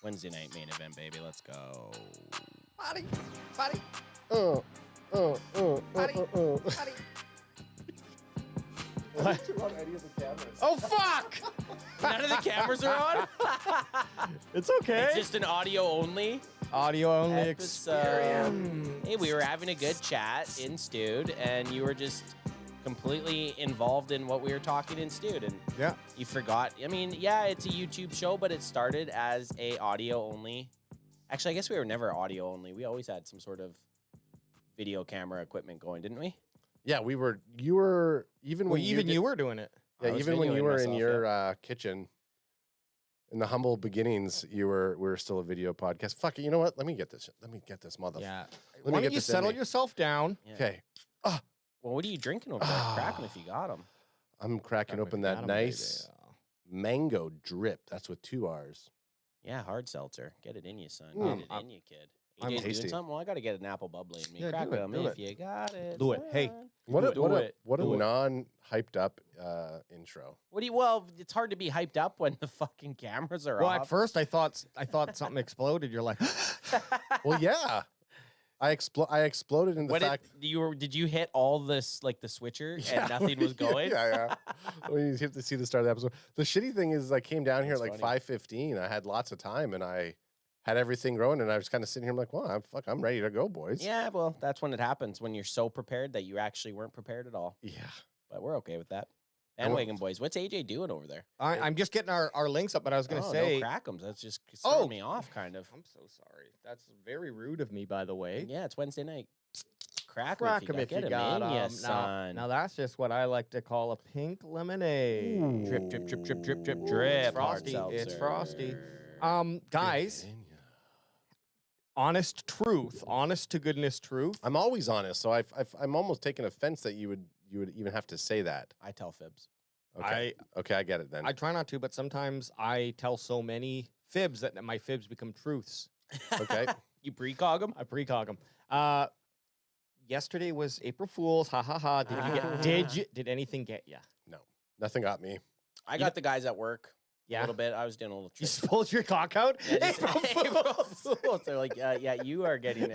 Wednesday night main event, baby. Let's go. Buddy. Buddy. What? Turn on any of the cameras. Oh, fuck! None of the cameras are on? It's okay. It's just an audio only Audio only episode. experience. Hey, we were having a good chat in Stewed, and you were just completely involved in what we were talking in Stewed, and Yeah. you forgot. I mean, yeah, it's a YouTube show, but it started as a audio only. Actually, I guess we were never audio only. We always had some sort of video camera equipment going, didn't we? Yeah, we were. You were even when you were doing it. Yeah, I was even when you videoing were in myself, your kitchen, in the humble beginnings, we were still a video podcast. Fuck it. You know what? Let me get this. Let me get this mother. Yeah. Let me Why get don't you this in settle me. yourself down? Yeah. Okay. Well, what are you drinking over there? Crack 'em if you got them. I'm cracking open that nice mango drip. That's with 2 R's. Yeah, hard seltzer. Get it in you, son. Mm. Get it in you, kid. I'm AJ's tasty. doing something? Well, I got to get an apple bubbly in me. Yeah, Crack do it, them do if it. you got it. Do it. Hey. son. What a Do it. non-hyped up intro. What do you? Well, it's hard to be hyped up when the fucking cameras are Well, off. at first I thought something exploded. You're like, Well, yeah. I exploded in the What fact. did you hit all this like the switcher and nothing was going? Yeah. When you have to see the start of the episode. The shitty thing is, I came down here That's at like funny. 5:15. I had lots of time, and I had everything going, and I was kind of sitting here. I'm like, well, I'm ready to go, boys. Yeah, well, that's when it happens, when you're so prepared that you actually weren't prepared at all. Yeah. But we're okay with that. Bandwagon boys, what's AJ doing over there? I'm just getting our links up, but I was going to say. no crack'ems. That's just throwing me off, kind of. I'm so sorry. That's very rude of me, by the way. Yeah, it's Wednesday night. Crack 'em Crack 'em if you get 'em got in ya, 'em. son. Now that's just what I like to call a pink lemonade. Drip, drip, drip, drip, drip, drip, Ooh, drip. It's frosty. Hard It's seltzer. frosty. Guys, honest truth, honest to goodness truth. I'm always honest, so I'm almost taking offense that you would even have to say that. I tell fibs. Okay, I get it then. I try not to, but sometimes I tell so many fibs that my fibs become truths. Okay. You precog them? I precog them. Yesterday was April Fool's. Ha ha ha. Did anything get you? No, nothing got me. I got the guys at work a Yeah. little bit. I was doing a little You trick. pulled your cock out? Yeah, just- April Fool's. They're like, yeah, you are getting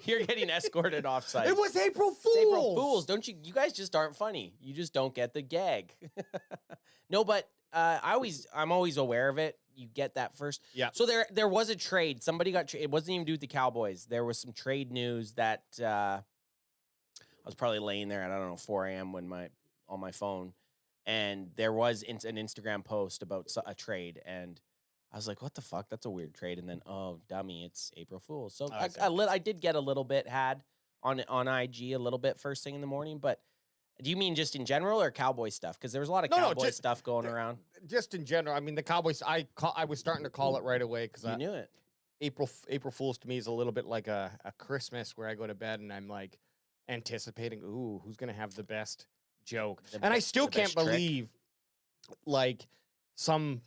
you're getting escorted off site. It was April Fool's. It's April Fools, don't you? You guys just aren't funny. You just don't get the gag. No, but I'm always aware of it. You get that first. Yeah. So there was a trade. Somebody got it wasn't even due with the Cowboys. There was some trade news that I was probably laying there at 4 a.m. on my phone, and there was an Instagram post about a trade, and I was like, "What the fuck? That's a weird trade." And then, oh, dummy, it's April Fool's. So I did get a little bit on IG a little bit first thing in the morning, but. Do you mean just in general or Cowboy stuff? Because there was a lot of Cowboy stuff going around. Just in general. I mean, the Cowboys, I was starting to call it right away because You knew it. April Fool's to me is a little bit like a Christmas where I go to bed and I'm like anticipating, ooh, who's going to have the best joke? And I still can't believe like some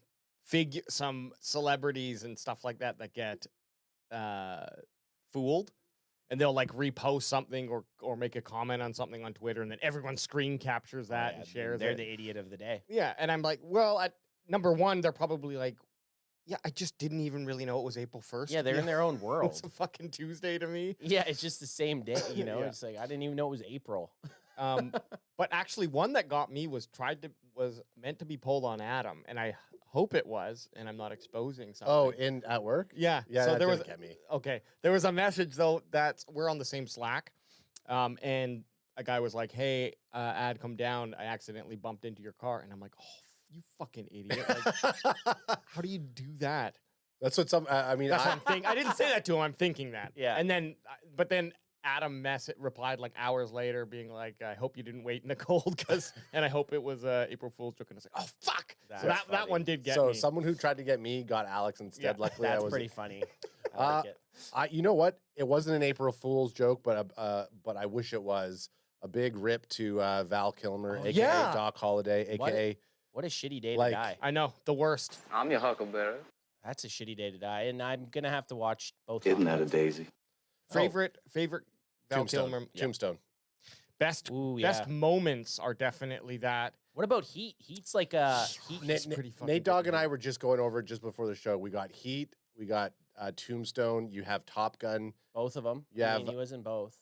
celebrities and stuff like that get fooled. And they'll like repost something or make a comment on something on Twitter, and then everyone screen captures that and shares They're it. the idiot of the day. Yeah, and I'm like, well, at number one, they're probably like, yeah, I just didn't even really know it was April 1st. Yeah, they're in their own It's world. a fucking Tuesday to me. Yeah, it's just the same day, Yeah. It's like I didn't even know it was April. But actually, one that got me was meant to be pulled on Adam, and I hope it was, and I'm not exposing something. At work? Yeah. Yeah, So that there was didn't get me. okay. There was a message though that we're on the same Slack, and a guy was like, "Hey, Ad, come down. I accidentally bumped into your car," and I'm like, "Oh, you fucking idiot! Like, how do you do that?" That's what That's what I'm thinking. I didn't say that to him. I'm thinking that. Yeah. And then, but then Adam replied like hours later, being like, "I hope you didn't wait in the cold, and I hope it was April Fool's joke." And I was like, "Oh fuck!" That's So that funny. one did get so me. someone who tried to get me got Alex instead. Yeah, Luckily, That's I was pretty funny. I like it. You know what? It wasn't an April Fool's joke, but I wish it was. A big rip to Val Kilmer, aka yeah. Doc Holliday, aka What a shitty day like- to die. I know, the worst. I'm your huckleberry. That's a shitty day to die, and I'm gonna have to watch both. Isn't that a daisy? Favorite Val Tombstone. Kilmer. Tombstone. Best Ooh, best yeah. moments are definitely that. What about Heat? Heat's like a Heat. He's pretty fucking Nate Dogg good, and I man. were just going over it just before the show. We got Heat. We got Tombstone. You have Top Gun. Both of them. Yeah, I mean, he was in both.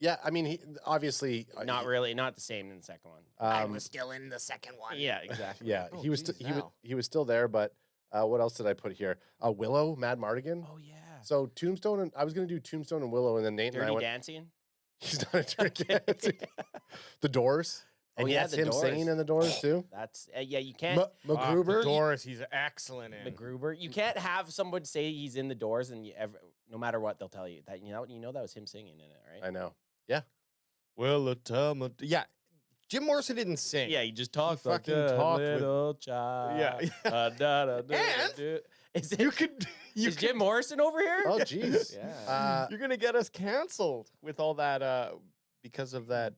Yeah, I mean, he obviously Not really, not the same in the second one. still in the second one. Yeah, exactly. Yeah, Oh, he was geez, he was still there, but what else did I put here? Willow, Mad Mardigan. Oh yeah. So Tombstone, and I was gonna do Tombstone and Willow, and then Nate and I Dirty went. Dancing. He's not a Dirty Dancing. The Doors. Oh, And yeah, that's The him Doors. singing in the Doors too. That's yeah. You can't. MacGruber. Doris, he's excellent in. MacGruber. You can't have someone say he's in the Doors, and no matter what, they'll tell you that you know that was him singing in it, right? I know. Well, yeah. Jim Morrison didn't sing. Yeah, he just talked He like fucking a talked with- little child. Yeah. And Is it? You could. Is Jim Morrison over here? Oh, jeez. Yeah. You're gonna get us canceled with all that because of that.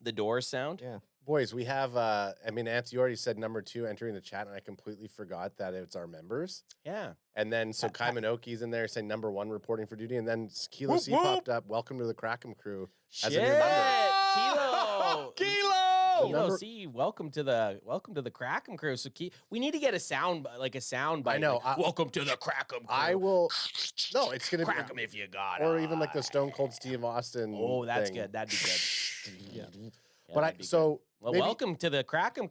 The Doors sound. Yeah. Boys, we have. I mean, Ants, you already said number 2 entering the chat, and I completely forgot that it's our members. Yeah. And then so Kai Minoki's in there saying number 1 reporting for duty, and then Kilo C Whoop, whoop. popped up. Welcome to the Crackem crew. Shit. As a new member. Kilo. Kilo. Kilo Number- C, welcome to the Crackem crew. So we need to get a sound bite. know, like, welcome to the Crackem crew. I will. No, it's gonna Crack be. 'em if you got Or even like the Stone Cold Steve Austin. Oh, that's thing. good. That'd be good. Yeah. Yeah, But that'd be good. so Well, maybe- welcome to the Crackem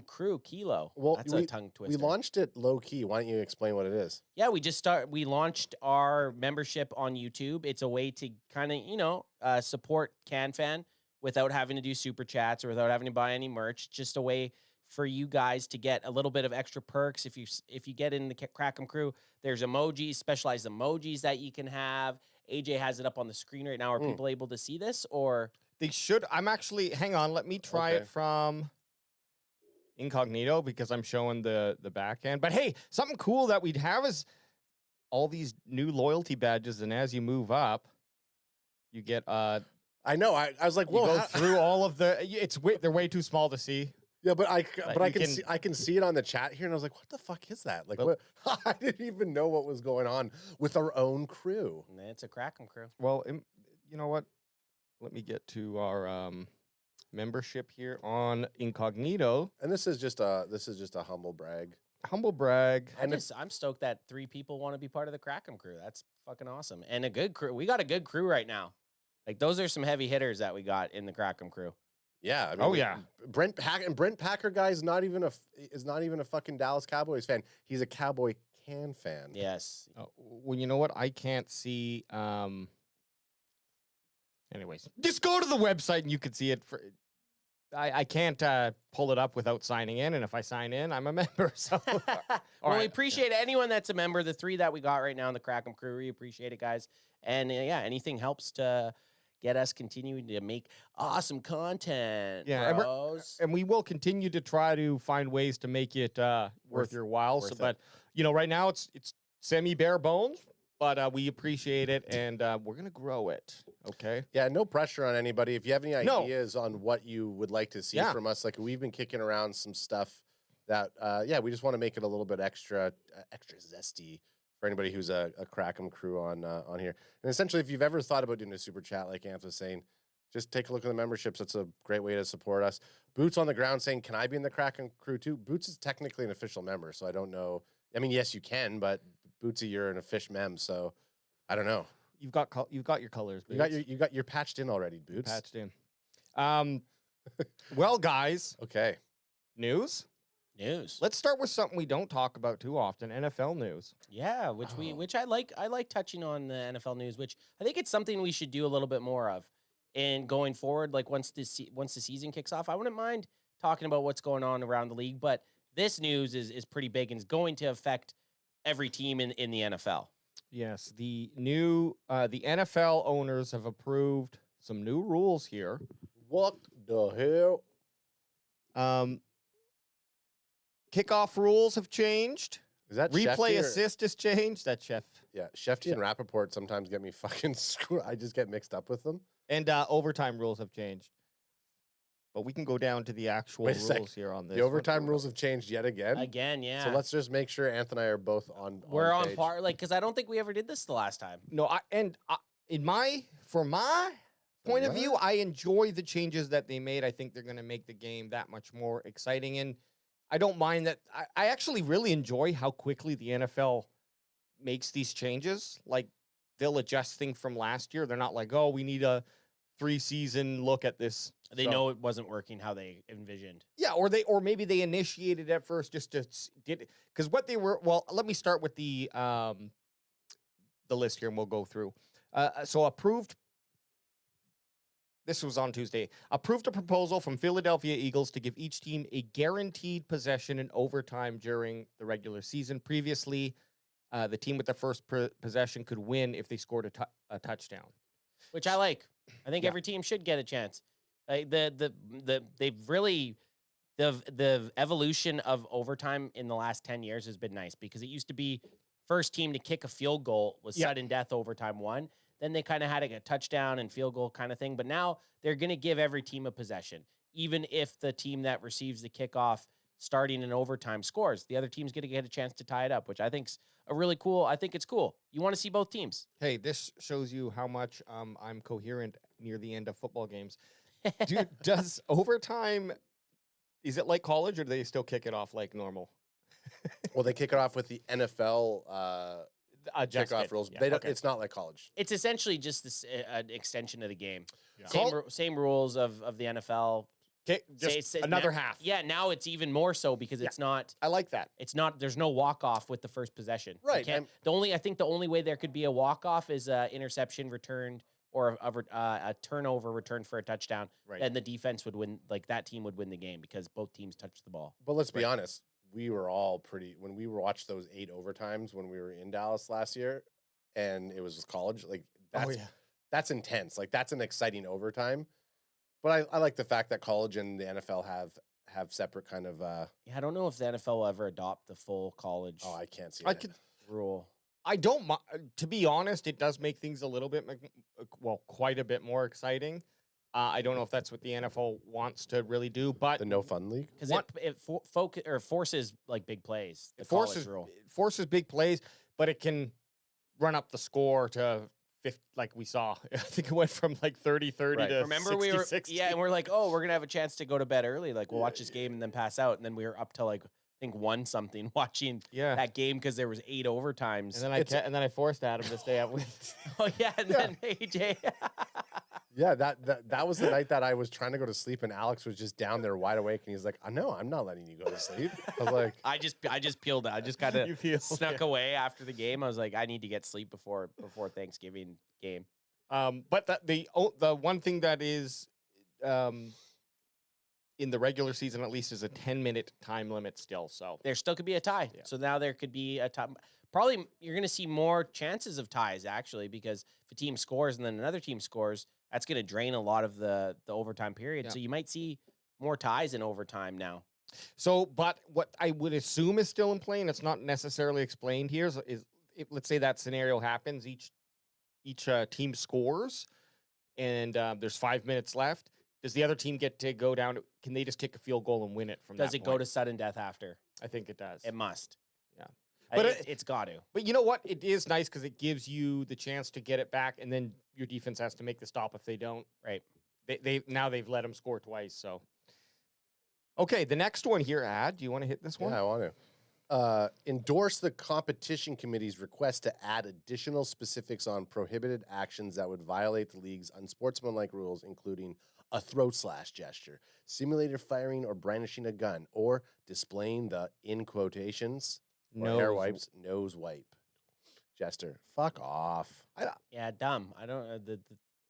crew, Kilo. Well, That's a tongue twister. we launched it low key. Why don't you explain what it is? Yeah, we launched our membership on YouTube. It's a way to kind of, support CanFan without having to do super chats or without having to buy any merch. It's just a way for you guys to get a little bit of extra perks. If you get in the Crackem crew, there's emojis, specialized emojis that you can have. AJ has it up on the screen right now. Are people able to see this or? They should. I'm actually. Hang on. Let me try Okay. it from incognito because I'm showing the back end. But hey, something cool that we'd have is all these new loyalty badges, and as you move up, you get I know. I was like, you whoa. go how- through all of the. They're way too small to see. Yeah, but I you can can- see it on the chat here, and I was like, what the fuck is that? Like, Well- what? I didn't even know what was going on with our own crew. It's a Crackem crew. Well, you know what? Let me get to our membership here on incognito. And this is just a humble brag. Humble brag. I'm stoked that 3 people want to be part of the Crackem crew. That's fucking awesome. And a good crew. We got a good crew right now. Like those are some heavy hitters that we got in the Crackem crew. Yeah. I mean, Oh, yeah. Brent Packer guy is not even a fucking Dallas Cowboys fan. He's a Cowboy fan. Yes. Well, you know what? I can't see. Anyways, just go to the website and you can see it. I can't pull it up without signing in, and if I sign in, I'm a member. So, Well, we right. appreciate anyone that's a member. The 3 that we got right now in the Crackem crew, we appreciate it, guys. And anything helps to get us continuing to make awesome content. Yeah, bros. and we will continue to try to find ways to make it worth your while. worth it. But right now it's semi bare bones, but we appreciate it, and we're gonna grow it. Okay. Yeah, no pressure on anybody. If you have any No. ideas on what you would like to see Yeah. from us, like we've been kicking around some stuff that, we just want to make it a little bit extra zesty for anybody who's a Crackem crew on here. And essentially, if you've ever thought about doing a super chat, like Anth was saying, just take a look at the memberships. That's a great way to support us. Boots on the ground saying, "Can I be in the Crackem crew too?" Boots is technically an official member, so I don't know. I mean, yes, you can, but Bootsy, you're an official mem, so I don't know. You've got your colors. You're patched in already, Boots. patched in. Well, guys, Okay. news. Let's start with something we don't talk about too often: NFL news. Yeah, which I like. I like touching on the NFL news, which I think it's something we should do a little bit more of. And going forward, like once the season kicks off, I wouldn't mind talking about what's going on around the league. But this news is pretty big and is going to affect every team in the NFL. Yes, the NFL owners have approved some new rules here. What the hell? Kickoff rules have changed. Is that Replay Shefty or- assist has changed. That's Chef. Yeah, Shefty and Rappaport sometimes get me fucking screwed. I just get mixed up with them. And overtime rules have changed. But we can go down to the actual Wait a sec. rules here on this. The overtime rules have changed yet again. Again, yeah. So let's just make sure Anth and I are both on. We're on page. par, like, because I don't think we ever did this the last time. No, from my point of view, I enjoy the changes that they made. I think they're going to make the game that much more exciting. And I don't mind that. I actually really enjoy how quickly the NFL makes these changes. Like, they'll adjust things from last year. They're not like, oh, we need a 3-season look at this. They know it wasn't working how they envisioned. Yeah, or maybe they initiated at first just to get, because what they were. Well, let me start with the list here, and we'll go through. So approved. This was on Tuesday. Approved a proposal from Philadelphia Eagles to give each team a guaranteed possession in overtime during the regular season. Previously, the team with the first possession could win if they scored a touchdown. Which I like. I think every team should get a chance. Like they've really the evolution of overtime in the last 10 years has been nice, because it used to be first team to kick a field goal was sudden death overtime one. Then they kind of had a touchdown and field goal kind of thing. But now they're going to give every team a possession, even if the team that receives the kickoff starting in overtime scores. The other team's going to get a chance to tie it up, which I think's a really cool. I think it's cool. You want to see both teams. Hey, this shows you how much I'm coherent near the end of football games. Does overtime, is it like college, or do they still kick it off like normal? Well, they kick it off with the NFL kickoff rules. Yeah, They don't, It's not like college. It's essentially just this an extension of the game. Yeah. Same rules of the NFL. Okay, just another half. Yeah, now it's even more so because it's not. I like that. It's not. There's no walk off with the first possession. You Right, can't- I think the only way there could be a walk off is a interception returned or a turnover returned for a touchdown. Right. And the defense would win. Like that team would win the game because both teams touched the ball. But let's be honest. We were all when we watched those 8 overtimes when we were in Dallas last year, and it was college. Like that's intense. Like that's an exciting overtime. But I like the fact that college and the NFL have separate kind of. Yeah, I don't know if the NFL will ever adopt the full college. Oh, I can't see. Rule. I don't. To be honest, it does make things a little bit, quite a bit more exciting. I don't know if that's what the NFL wants to really do, but The no fun league. Because it forces like big plays. The forces college rule. it forces big plays, but it can run up the score to 50, like we saw. I think it went from like 30-30 Right. to Remember 60-60. and we're like, oh, we're gonna have a chance to go to bed early. Like we'll watch this game and then pass out, and then we were up to like I think 1-something watching that game because there was 8 overtimes. And then I forced Adam to stay up with. Oh yeah, and then AJ. Yeah, that was the night that I was trying to go to sleep, and Alex was just down there wide awake, and he's like, "No, I'm not letting you go to sleep." I was like, I just peeled out. I just kind You of peeled, snuck away after the game. I was like, I need to get sleep before Thanksgiving game. But the one thing that is in the regular season at least is a 10-minute time limit still. So There still could be a tie. Yeah. So now there could be a tie. Probably you're going to see more chances of ties actually, because if a team scores and then another team scores, that's going to drain a lot of the overtime period. Yeah. So you might see more ties in overtime now. So, but what I would assume is still in play, and it's not necessarily explained here, is if, let's say that scenario happens, each team scores, and there's 5 minutes left. Does the other team get to go down? Can they just kick a field goal and win it from Does that it go point? to sudden death after? I think it does. It must. Yeah. But But it's got to. But you know what? It is nice because it gives you the chance to get it back, and then your defense has to make the stop if they don't. Right. They've let them score twice. So, okay, the next one here, Ad. Do you want to hit this one? "Yeah, I want to endorse the competition committee's request to add additional specifics on prohibited actions that would violate the league's unsportsmanlike rules, including a throat slash gesture, simulated firing or brandishing a gun, or displaying the in quotations." Or hair wipes, nose wipe. Jester, fuck off. Yeah, dumb. I don't. The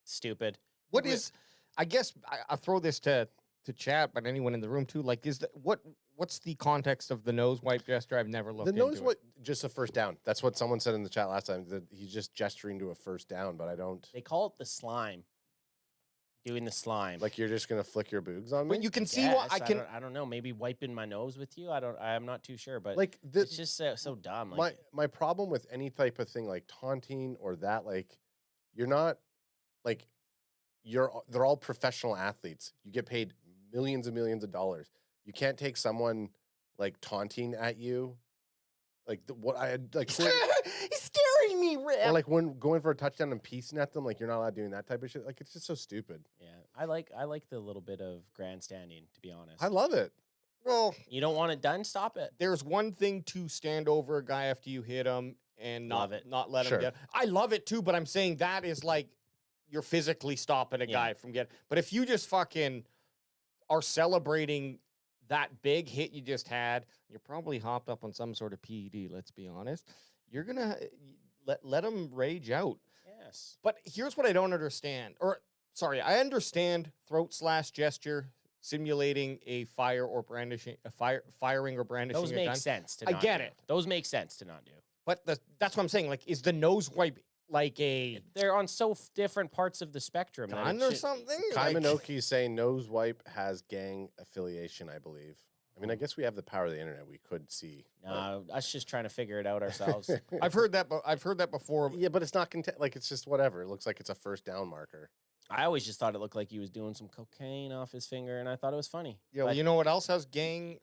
stupid. What is? I guess I'll throw this to chat, but anyone in the room too. Like, what's the context of the nose wipe gesture? I've never looked The into nose it. wipe, just a first down. That's what someone said in the chat last time, that he's just gesturing to a first down, but I don't. They call it the slime. Doing the slime. Like, you're just going to flick your boogs on me? But you can see what Yes, I can. I don't know. Maybe wiping my nose with you. I'm not too sure, but Like, it's just so dumb. Like, my problem with any type of thing like taunting or that, like, you're not, like, they're all professional athletes. You get paid millions and millions of dollars. You can't take someone like taunting at you, like He's scaring me, Rip. or like when going for a touchdown and piecing at them, like you're not allowed doing that type of shit. Like, it's just so stupid. yeah, I like the little bit of grandstanding. To be honest, I love it. Well, You don't want it done? Stop it. there's one thing to stand over a guy after you hit him and Love it. not let Sure. him get. I love it too, but I'm saying that is like you're physically stopping a Yeah. guy from getting. But if you just fucking are celebrating that big hit you just had, you're probably hopped up on some sort of PED. Let's be honest. You're gonna let him rage out. Yes. But here's what I don't understand. Or sorry, I understand throat slash gesture simulating a fire or brandishing firing or brandishing Those a make gun. sense to I not get do. it. Those make sense to not do. But that's what I'm saying. Like, is the nose wipe like a They're on so different parts of the spectrum. that it gun or should- something? Kai Like, Minoki's saying nose wipe has gang affiliation, I believe. I mean, I guess we have the power of the internet. We could see. but- No, us just trying to figure it out ourselves. I've heard that, but I've heard that before. Yeah, but it's not like it's just whatever. It looks like it's a first down marker. I always just thought it looked like he was doing some cocaine off his finger, and I thought it was funny. Yeah, well, But you know what else has gang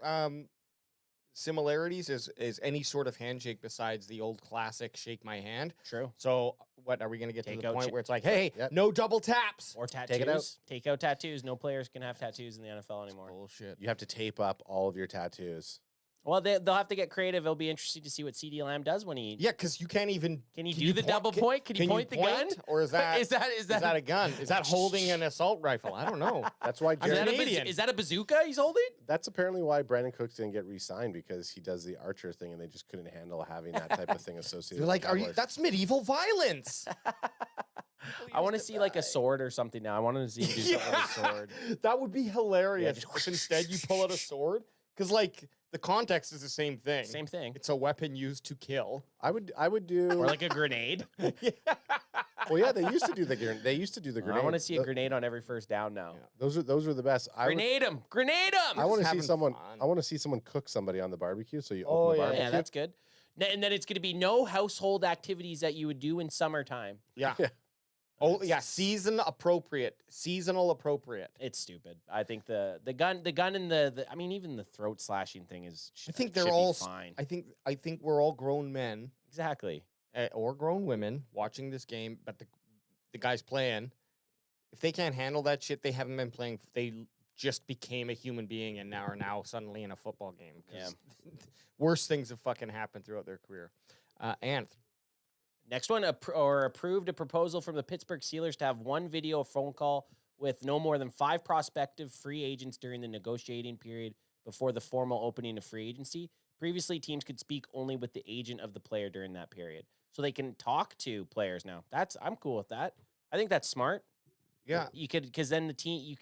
similarities is any sort of handshake besides the old classic shake my hand. true. So what are we going to get to Take the out point shit. where it's like, hey, Yep. no double taps? Or Take it out. tattoos. Take out tattoos. No players can have tattoos in the NFL anymore. Bullshit. You have to tape up all of your tattoos. Well, they'll have to get creative. It'll be interesting to see what CD Lamb does when he Yeah, because you can't even. can he do the double point? Can he point the gun? Or is that Is that is that a gun? Is that holding an assault rifle? I don't know. That's why is Jerry, that, Canadian. is that a bazooka he's holding? that's apparently why Brandon Cooks didn't get re-signed, because he does the Archer thing, and they just couldn't handle having that type of thing associated. You're with like, are you? Cowboys. That's medieval violence. I want to see like a sword or something now. I want to see him do something with a sword. That would be hilarious. just- if instead you pull out a sword, because like the context is the same thing. Same thing. It's a weapon used to kill. I would do. Or like a grenade. Well, yeah, they used to do the grenade. I want to see a Th- grenade on every first down now. Yeah. Those are the best. Grenade him! Grenade him! I want to Just see having someone. fun. I want to see someone cook somebody on the barbecue. So you open Oh, the yeah. barbecue. Yeah, that's good. And then it's going to be no household activities that you would do in summertime. Yeah. Yeah. Oh yeah, seasonal appropriate. It's stupid. I think the gun and the I mean even the throat slashing thing is. I think should they're be all. fine. I think we're all grown men Exactly. or grown women watching this game, but the guys playing, if they can't handle that shit, they haven't been playing. They just became a human being and are now suddenly in a football game. 'Cause worse things have fucking happened throughout their career. Anth, Next one, approved a proposal from the Pittsburgh Steelers to have one video phone call with no more than 5 prospective free agents during the negotiating period before the formal opening of free agency. Previously, teams could speak only with the agent of the player during that period, so they can talk to players now. I'm cool with that. I think that's smart. yeah, You could, because then the team, you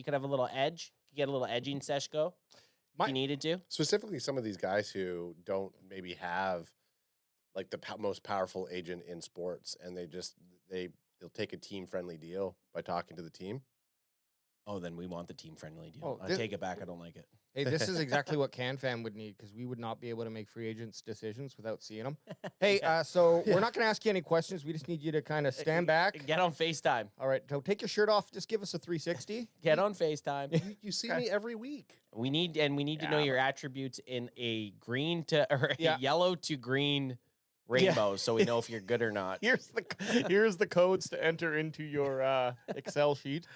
could have a little edge, get a little edging sesh go. If you needed to. Specifically, some of these guys who don't maybe have like the most powerful agent in sports, and they'll take a team friendly deal by talking to the team. Oh, then we want the team friendly deal. Oh, I this- take it back. I don't like it. hey, this is exactly what CanFam would need because we would not be able to make free agents decisions without seeing them. Hey, so we're not going to ask you any questions. We just need you to kind of stand back. Get on FaceTime. All right, so take your shirt off. Just give us a 360. Get on FaceTime. You see Okay. me every week. We need to know Yeah, your attributes in a green to or a Yeah. yellow to green rainbow, so we know if you're good or not. Here's the codes to enter into your Excel sheet.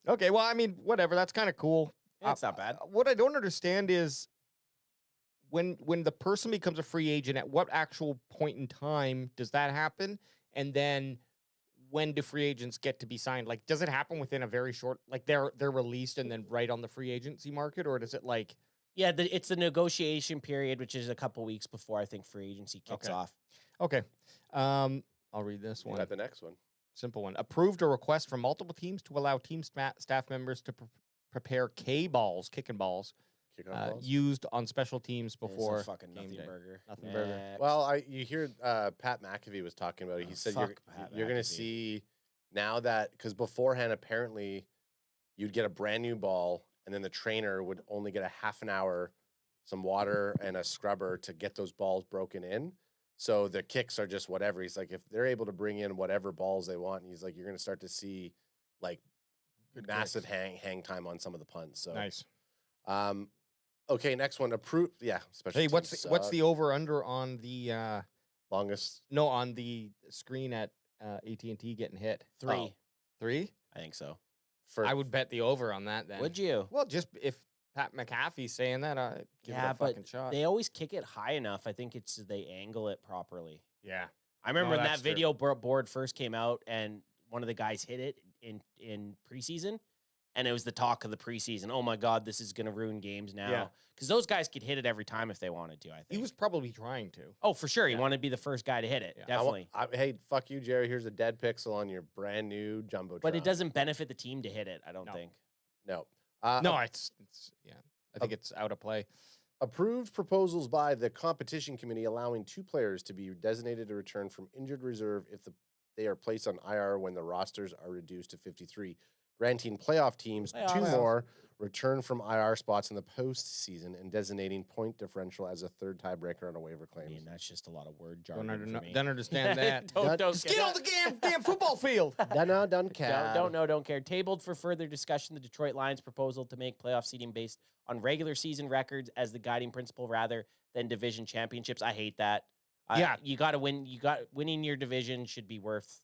Okay, well, I mean, whatever. That's kind of cool. It's not bad. What I don't understand is when the person becomes a free agent, at what actual point in time does that happen? And then when do free agents get to be signed? Like, does it happen within a very short, like they're released and then right on the free agency market, or does it like? Yeah, it's the negotiation period, which is a couple weeks before I think free agency kicks Okay. off. Okay, I'll read this You one. got the next one. Simple one. Approved a request from multiple teams to allow team staff members to prepare K-balls, kicking balls, Kickoff balls. used on special teams It's a before fucking game nothing day. burger. Nothing burger. Next. Well, you hear Pat McAfee was talking about it. He Oh, said fuck Pat you're going to McAfee. see now that, because beforehand apparently you'd get a brand new ball, and then the trainer would only get a half an hour, some water and a scrubber to get those balls broken in. So the kicks are just whatever. He's like, if they're able to bring in whatever balls they want, he's like, you're going to start to see like Good massive kicks. hang time on some of the punts. So Nice. Okay, next one. Approved. Yeah, special. Hey, what's teams what's suck. the over under on the longest? on the screen at AT&T getting hit? 3. Oh. 3? I think so. For I would bet the over on that then. Would you? Well, just if Pat McAfee saying that, give it Yeah, a but fucking shot. they always kick it high enough. I think it's they angle it properly. Yeah. I remember when that that's true. video board first came out, and one of the guys hit it in preseason, and it was the talk of the preseason. Oh my God, this is going to ruin games now. Yeah. Because those guys could hit it every time if they wanted to, I think. He was probably trying to. Oh, for sure. He Yeah. wanted to be the first guy to hit it. Yeah. Definitely. Hey, fuck you, Jerry. Here's a dead pixel on your brand new Jumbotron. But it doesn't benefit the team to hit it, I don't think. No. No, it's yeah. I think it's out of play. Approved proposals by the competition committee allowing 2 players to be designated to return from injured reserve if they are placed on IR when the rosters are reduced to 53, granting playoff teams 2 more return from IR spots in the postseason and designating point differential as a third tiebreaker on a waiver I claim. mean, that's just a lot of word Don't, jargon for me. don't understand that. Don't Just get on the damn football field. Don't care. Don't care. Tabled for further discussion, the Detroit Lions proposal to make playoff seeding based on regular season records as the guiding principle rather than division championships. I hate that. Yeah. You got to win. Winning your division should be worth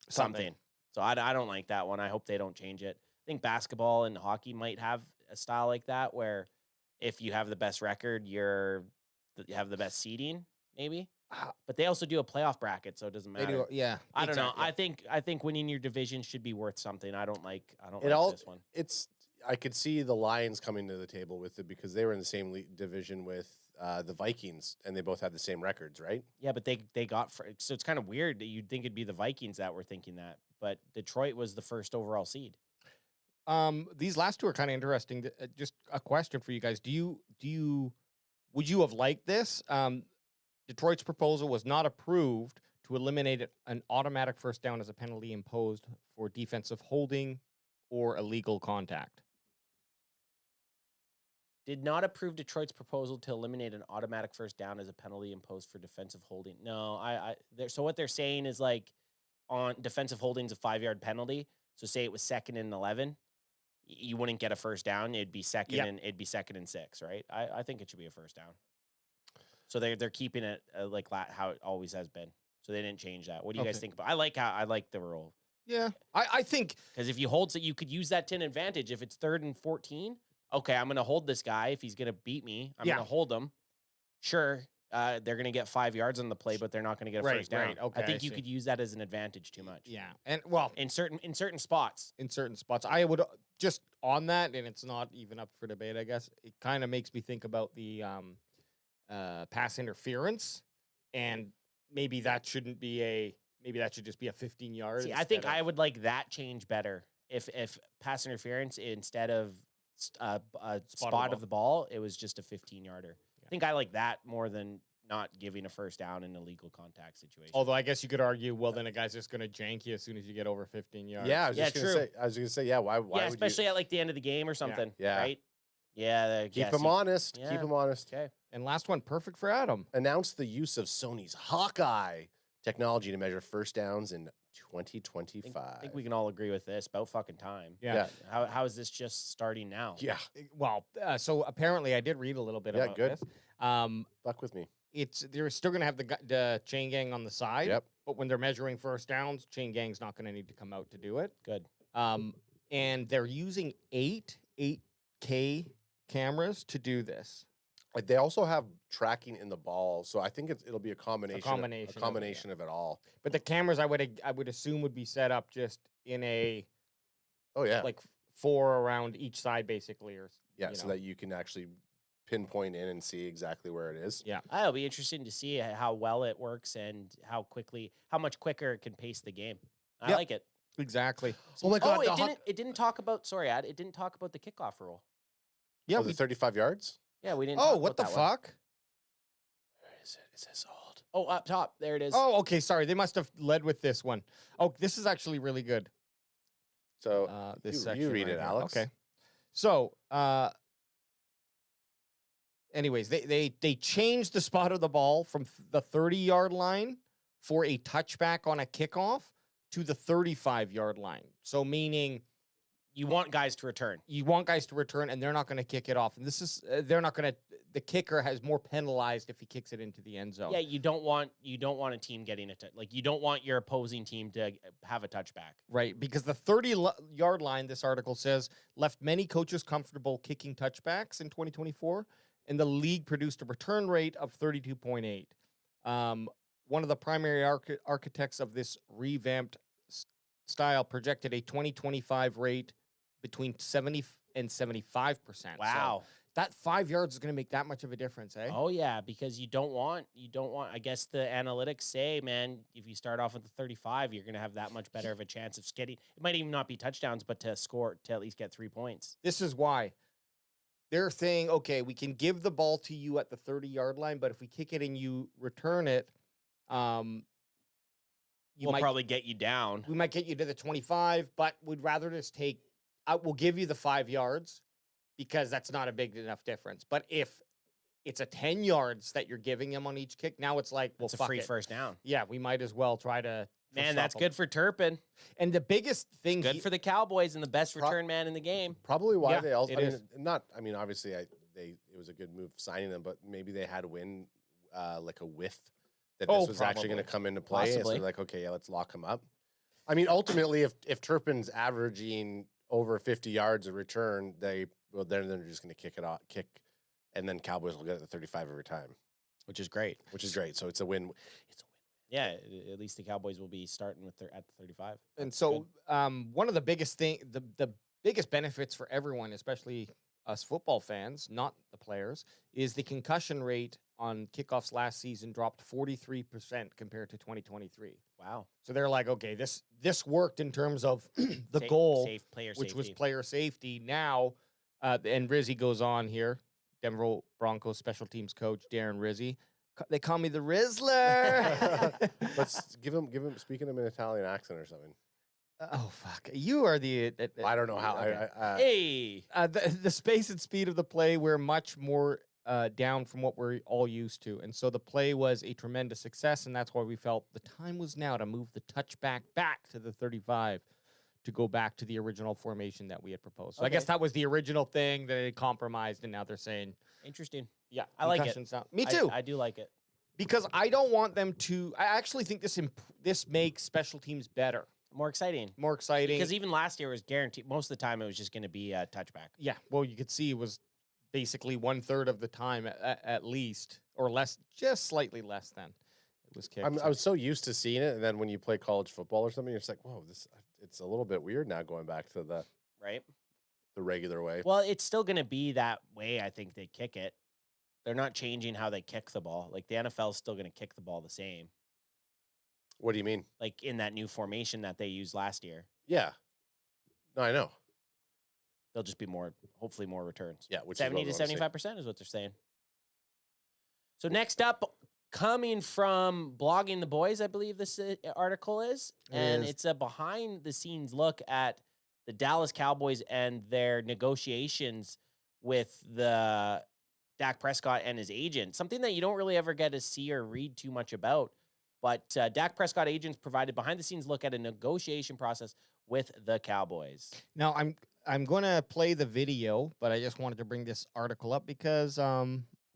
something. So I don't like that one. I hope they don't change it. I think basketball and hockey might have a style like that where if you have the best record, you have the best seeding, maybe. But they also do a playoff bracket, so it doesn't matter. They do, yeah. I don't know. Exactly. I think winning your division should be worth something. I don't like this one. I could see the Lions coming to the table with it because they were in the same division with the Vikings, and they both had the same records, right? Yeah, but they got so it's kind of weird that you'd think it'd be the Vikings that were thinking that, but Detroit was the first overall seed. These last 2 are kind of interesting. Just a question for you guys: would you have liked this? Detroit's proposal was not approved to eliminate an automatic first down as a penalty imposed for defensive holding or illegal contact. Did not approve Detroit's proposal to eliminate an automatic first down as a penalty imposed for defensive holding. No, so what they're saying is like on defensive holding's a 5-yard penalty. So say it was 2nd and 11, you wouldn't get a first down. It'd be second and 6, right? I think it should be a first down. So they're keeping it like how it always has been. So they didn't change that. What do you guys think about? I like the rule. Yeah, I think because if you hold, so you could use that to an advantage. If it's 3rd and 14, okay, I'm going to hold this guy. If he's going to beat me, I'm going to hold him. Sure, they're going to get 5 yards on the play, but they're not going to get a first down. Right, okay, I think you could use that as an advantage too much. Yeah, and well, in certain spots. I would just on that, and it's not even up for debate. I guess it kind of makes me think about the pass interference, and maybe that shouldn't be maybe that should just be a 15-yard. See, I think I would like that change better. If pass interference instead of spot of the ball, it was just a 15-yarder. I think I like that more than not giving a first down in a legal contact situation. Although I guess you could argue, well, then a guy's just going to jank you as soon as you get over 15 yards. Yeah, I was going to say, yeah, why yeah, especially at like the end of the game or something. Yeah. Right? Yeah. Keep them honest. Yeah. Keep them honest. Okay. And last one, perfect for Adam. Announced the use of Sony's Hawkeye technology to measure first downs in 2025. I think we can all agree with this. About fucking time. Yeah. How is this just starting now? Yeah. Well, so apparently I did read a little bit about good. this. Fuck with me. They're still going to have the chain gang on the side. Yep. But when they're measuring first downs, chain gang's not going to need to come out to do it. Good. And they're using 8K cameras to do this. Like they also have tracking in the ball, so I think it'll be a combination of it all. But the cameras, I would assume, would be set up just in a like 4 around each side, basically, or so that you can actually pinpoint in and see exactly where it is. Yeah, It'll be interesting to see how well it works and how much quicker it can pace the game. I like it. Exactly. Oh my God! It didn't talk about. Sorry, Ad. It didn't talk about the kickoff rule. Yeah, the 35 yards. Yeah, we didn't. Oh, what the fuck? Where is it? Is this old? Oh, up top. There it is. Oh, okay. Sorry, they must have led with this one. Oh, this is actually really good. So this you read it, Alex. Okay. So, anyways, they changed the spot of the ball from the 30-yard line for a touchback on a kickoff to the 35-yard line. So meaning You want guys to return. You want guys to return, and they're not going to kick it off. And this is they're not going to. The kicker has more penalized if he kicks it into the end zone. Yeah, you don't want a team getting it. Like you don't want your opposing team to have a touchback. Right, because the 30-yard line, this article says, left many coaches comfortable kicking touchbacks in 2024, and the league produced a return rate of 32.8. One of the primary architects of this revamped style projected a 2025 rate between 70 and 75%. Wow. So that 5 yards is going to make that much of a difference, eh? Oh yeah, because you don't want. I guess the analytics say, man, if you start off with the 35, you're going to have that much better of a chance of getting. It might even not be touchdowns, but to score to at least get 3 points. This is why they're saying, okay, we can give the ball to you at the 30-yard line, but if we kick it and you return it, We'll probably get you down. We might get you to the 25, but we'd rather just take. We'll give you the 5 yards because that's not a big enough difference. But if it's a 10 yards that you're giving him on each kick, now it's like, well, it's a fuck free it. first down. Yeah, we might as well try to. Man, that's good for Turpin. And the biggest thing, good for the Cowboys and the best return man in the game. Probably why Yeah, they also. it is. Obviously, it was a good move signing them, but maybe they had a win, like a whiff that this was actually going to come into play. And so they're like, okay, yeah, let's lock him up. I mean, ultimately, if Turpin's averaging over 50 yards of return, they're just going to kick, and then Cowboys will get it to 35 every time, which is great. So it's a win. Yeah, at least the Cowboys will be starting with at the 35. And so, one of the biggest the biggest benefits for everyone, especially us football fans, not the players, is the concussion rate on kickoffs last season dropped 43% compared to 2023. Wow. So they're like, okay, this worked in terms of the goal, which was player safety. Now, and Rizzy goes on here, Denver Broncos special teams coach Darren Rizzy. They call me the Rizzler. Let's give him. Speaking of an Italian accent or something. Oh fuck! You are the. I don't know how. Okay. The space and speed of the play were much more down from what we're all used to, and so the play was a tremendous success, and that's why we felt the time was now to move the touchback back to the 35 to go back to the original formation that we had proposed. So I guess that was the original thing that they compromised, and now they're saying interesting. Yeah, I like it. Me too. I do like it because I don't want them to. I actually think this makes special teams better. More exciting. Because even last year was guaranteed. Most of the time, it was just going to be a touchback. Yeah. Well, you could see it was basically 1/3 of the time at least, or less, just slightly less than it was kicked. I was so used to seeing it, and then when you play college football or something, you're just like, whoa, it's a little bit weird now going back to the regular way. Well, it's still going to be that way. I think they kick it. They're not changing how they kick the ball. Like the NFL is still going to kick the ball the same. What do you mean? Like in that new formation that they used last year. Yeah. No, I know. There'll just be hopefully more returns. Yeah, which 70 to 75% is what they're saying. So next up, coming from Blogging the Boys, I believe this article is. And it's a behind-the-scenes look at the Dallas Cowboys and their negotiations with the Dak Prescott and his agent. Something that you don't really ever get to see or read too much about. But Dak Prescott agents provided behind-the-scenes look at a negotiation process with the Cowboys. Now, I'm going to play the video, but I just wanted to bring this article up because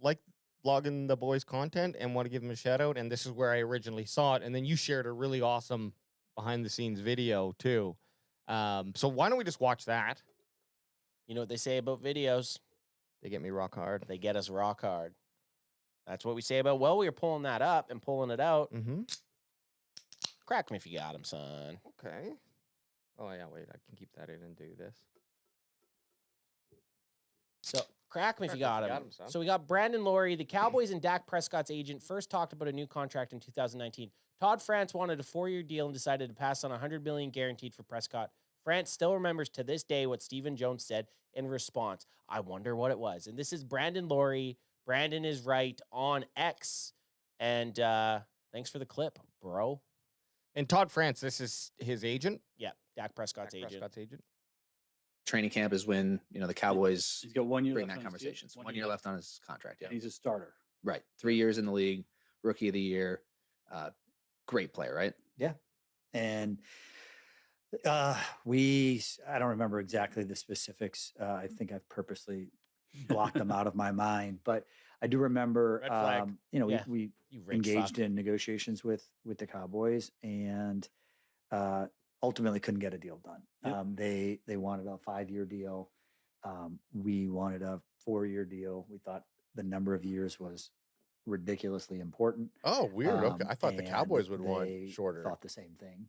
like Blogging the Boys content and want to give them a shout-out, and this is where I originally saw it, and then you shared a really awesome behind-the-scenes video, too. So why don't we just watch that? You know what they say about videos? They get me rock hard. They get us rock hard. That's what we say about, well, we were pulling that up and pulling it out. Mm-hmm. Crack 'em if you got 'em, son. Okay. Oh, yeah, wait. I can keep that in and do this. So, crack 'em if you got 'em. So, we got Brandon Laurie. The Cowboys and Dak Prescott's agent first talked about a new contract in 2019. Todd France wanted a 4-year deal and decided to pass on $100 million guaranteed for Prescott. France still remembers to this day what Stephen Jones said in response. I wonder what it was. And this is Brandon Laurie. Brandon is right on X. And thanks for the clip, bro. And Todd France, this is his agent? Yeah, Dak Prescott's agent. Training camp is when, the Cowboys he's got 1 year bring left that on his conversations. deal. 1 year left on his contract. Yeah. He's a starter. Right. 3 years in the league, rookie of the year. Great player, right? Yeah. And I don't remember exactly the specifics. I think I've purposely blocked them out of my mind, but I do remember, Red flag. you know, Yeah. we You rich engaged fuck. in negotiations with the Cowboys and ultimately couldn't get a deal done. Yep. They wanted a 5-year deal. We wanted a 4-year deal. We thought the number of years was ridiculously important. Oh, weird. Okay, I thought the And Cowboys would want they shorter. thought the same thing.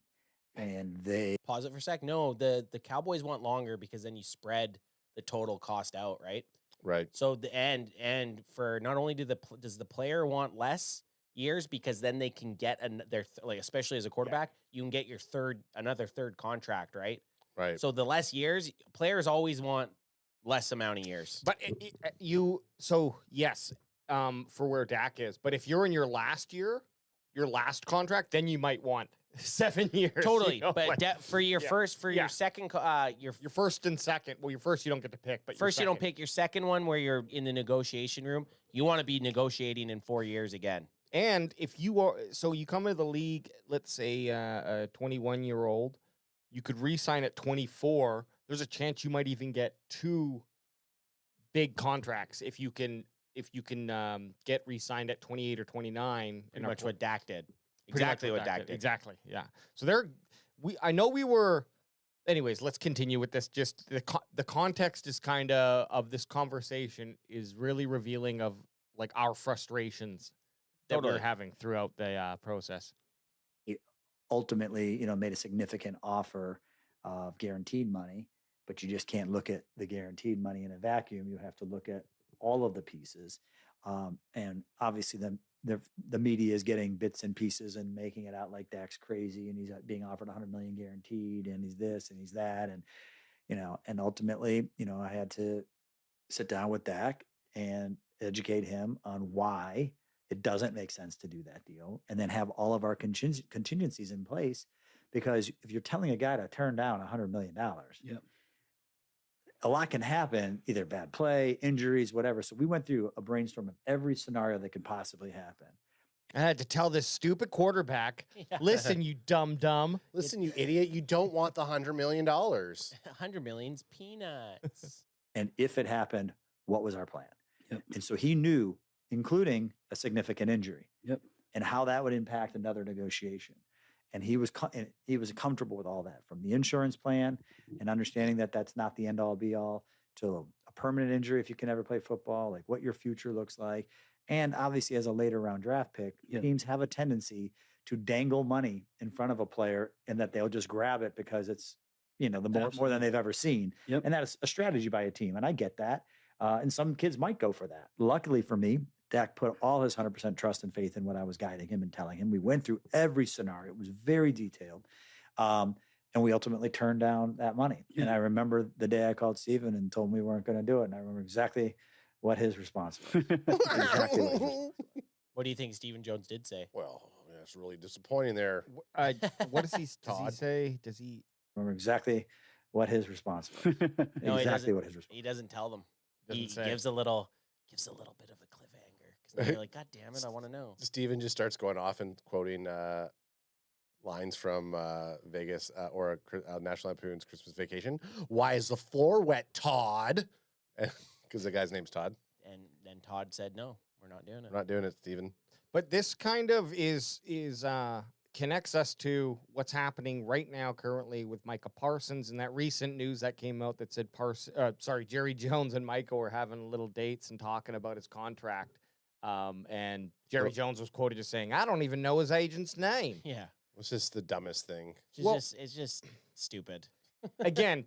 And they Pause it for a sec. No, the Cowboys want longer because then you spread the total cost out, right? Right. So the and for not only does the player want less years because then they can get like especially as a quarterback, you can get your another third contract, right? Right. So the less years, players always want less amount of years. But yes, for where Dak is. But if you're in your last year, your last contract, then you might want 7 years. Totally, you know, but like, for your first, yeah. your second, your your first and second. Well, your first you don't get to pick, but your first you don't second. pick. Your second one where you're in the negotiation room, you want to be negotiating in 4 years again. And if you are, so you come into the league, let's say a 21-year-old, you could re-sign at 24. There's a chance you might even get 2 big contracts if you can get re-signed at 28 or 29. Pretty much what Dak did. Pretty much Exactly what Dak did. Exactly. Yeah. So I know we were. Anyways, let's continue with this. Just the context is kind of this conversation is really revealing of like our frustrations that we're Totally. having throughout the process. ultimately, made a significant offer of guaranteed money, but you just can't look at the guaranteed money in a vacuum. You have to look at all of the pieces. And obviously the media is getting bits and pieces and making it out like Dak's crazy and he's being offered 100 million guaranteed and he's this and he's that. And, and ultimately, I had to sit down with Dak and educate him on why it doesn't make sense to do that deal, and then have all of our contingencies in place. Because if you're telling a guy to turn down $100 million, Yep. a lot can happen, either bad play, injuries, whatever. So we went through a brainstorm of every scenario that could possibly happen. I had to tell this stupid quarterback, listen, you dumb. Listen, you idiot. You don't want the $100 million. 100 million's peanuts. And if it happened, what was our plan? Yep. And so he knew, including a significant injury, Yep. and how that would impact another negotiation. And he was comfortable with all that, from the insurance plan and understanding that that's not the end all be all, to a permanent injury if you can ever play football, like what your future looks like. And obviously, as a later round draft pick, Yep. teams have a tendency to dangle money in front of a player and that they'll just grab it because it's, more than they've ever seen. Yep. And that is a strategy by a team. And I get that. And some kids might go for that. Luckily for me, Dak put all his 100% trust and faith in what I was guiding him and telling him. We went through every scenario. It was very detailed. And we ultimately turned down that money. Yeah. And I remember the day I called Steven and told him we weren't going to do it. And I remember exactly what his response was. Exactly what his response was. What do you think Stephen Jones did say? Well, that's really disappointing there. What does he say? Does he Remember exactly what his response was. No, Exactly what his response. He doesn't tell them. He Doesn't say. gives a little bit of a cliffhanger because you're like, God damn it, I want to know. Steven just starts going off and quoting lines from Vegas or National Lampoon's Christmas Vacation. Why is the floor wet, Todd? Because the guy's name's Todd. And then Todd said, no, we're not doing it. We're not doing it, Steven. But this kind of is connects us to what's happening right now currently with Micah Parsons and that recent news that came out that said Jerry Jones and Micah were having little dates and talking about his contract. And Jerry Jones was quoted as saying, I don't even know his agent's name. Yeah. It's just the dumbest thing. It's just stupid. Again,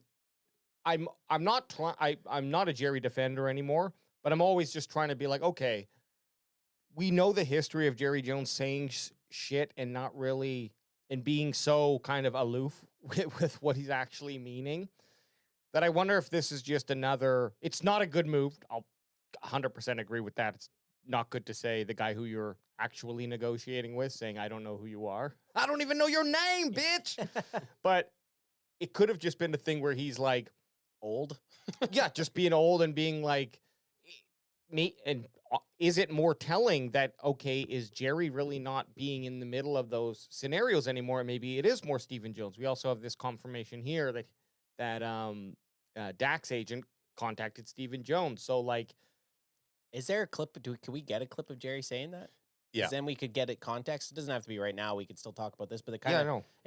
I'm not a Jerry defender anymore, but I'm always just trying to be like, okay, we know the history of Jerry Jones saying shit and not really, and being so kind of aloof with what he's actually meaning, that I wonder if this is just another, it's not a good move. I'll 100% agree with that. It's not good to say the guy who you're actually negotiating with saying, I don't know who you are. I don't even know your name, bitch. But it could have just been a thing where he's like, Old. yeah, just being old and being like, is it more telling that, okay, is Jerry really not being in the middle of those scenarios anymore? Maybe it is more Stephen Jones. We also have this confirmation here that Dak's agent contacted Stephen Jones. So, like, Is there a clip? Can we get a clip of Jerry saying that? Yeah. 'Cause then we could get it context. It doesn't have to be right now. We could still talk about this, but it yeah, I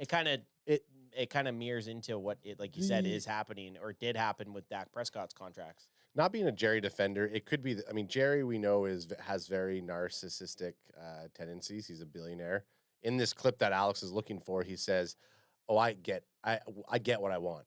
kind of know. it kind of mirrors into what it, like you said, is happening or did happen with Dak Prescott's contracts. Not being a Jerry defender, it could be. I mean, Jerry we know has very narcissistic tendencies. He's a billionaire. In this clip that Alex is looking for, he says, "Oh, I get what I want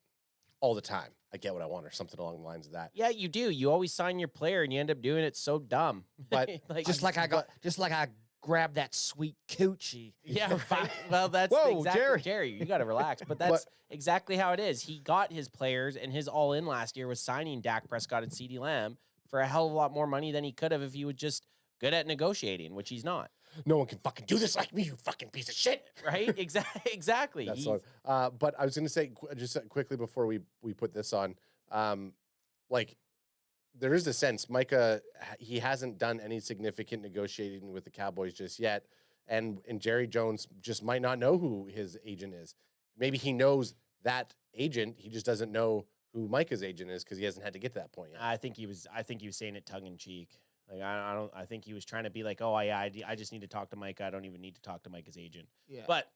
all the time. I get what I want," or something along the lines of that. Yeah, you do. You always sign your player, and you end up doing it so dumb. But Just like I grabbed that sweet coochie. Yeah, right. Well, that's Whoa, exactly Jerry. You got to relax. But that's exactly how it is. He got his players, and his all-in last year was signing Dak Prescott and CeeDee Lamb for a hell of a lot more money than he could have if he was just good at negotiating, which he's not. No one can fucking do this like me, you fucking piece of shit. Right? Exactly. That's He's- so. But I was going to say just quickly before we put this on, like there is a sense Micah he hasn't done any significant negotiating with the Cowboys just yet, and Jerry Jones just might not know who his agent is. Maybe he knows that agent, he just doesn't know who Micah's agent is because he hasn't had to get to that point yet. I think he was saying it tongue in cheek. Like I think he was trying to be like, oh yeah, I just need to talk to Micah. I don't even need to talk to Micah's agent. Yeah. But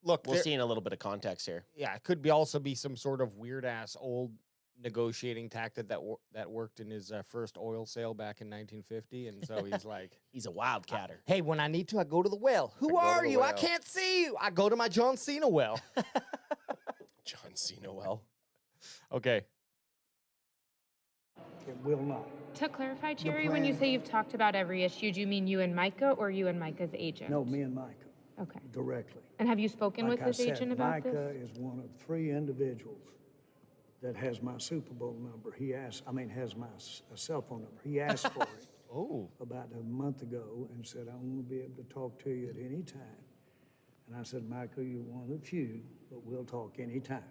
Look, we're seeing a little bit of context here. yeah, it could also be some sort of weird ass old negotiating tactic that worked in his first oil sale back in 1950, and so he's like, He's a wildcatter. "Hey, when I need to, I go to the well. I Who go to are the you? I well." can't see you. I go to my John Cena well." John Cena, well, Okay. It will not. To clarify, Jerry, when you plan- say you've talked about every issue, do you mean you and Micah or you and Micah's agent? No, me and Micah Okay. directly. And have you spoken Like with I his said, agent about Micah this? is one of 3 individuals that has my Super Bowl number. Has my cell phone number. He asked for it Oh. about a month ago and said, "I want to be able to talk to you at any time." And I said, "Michael, you're one of the few, but we'll talk anytime.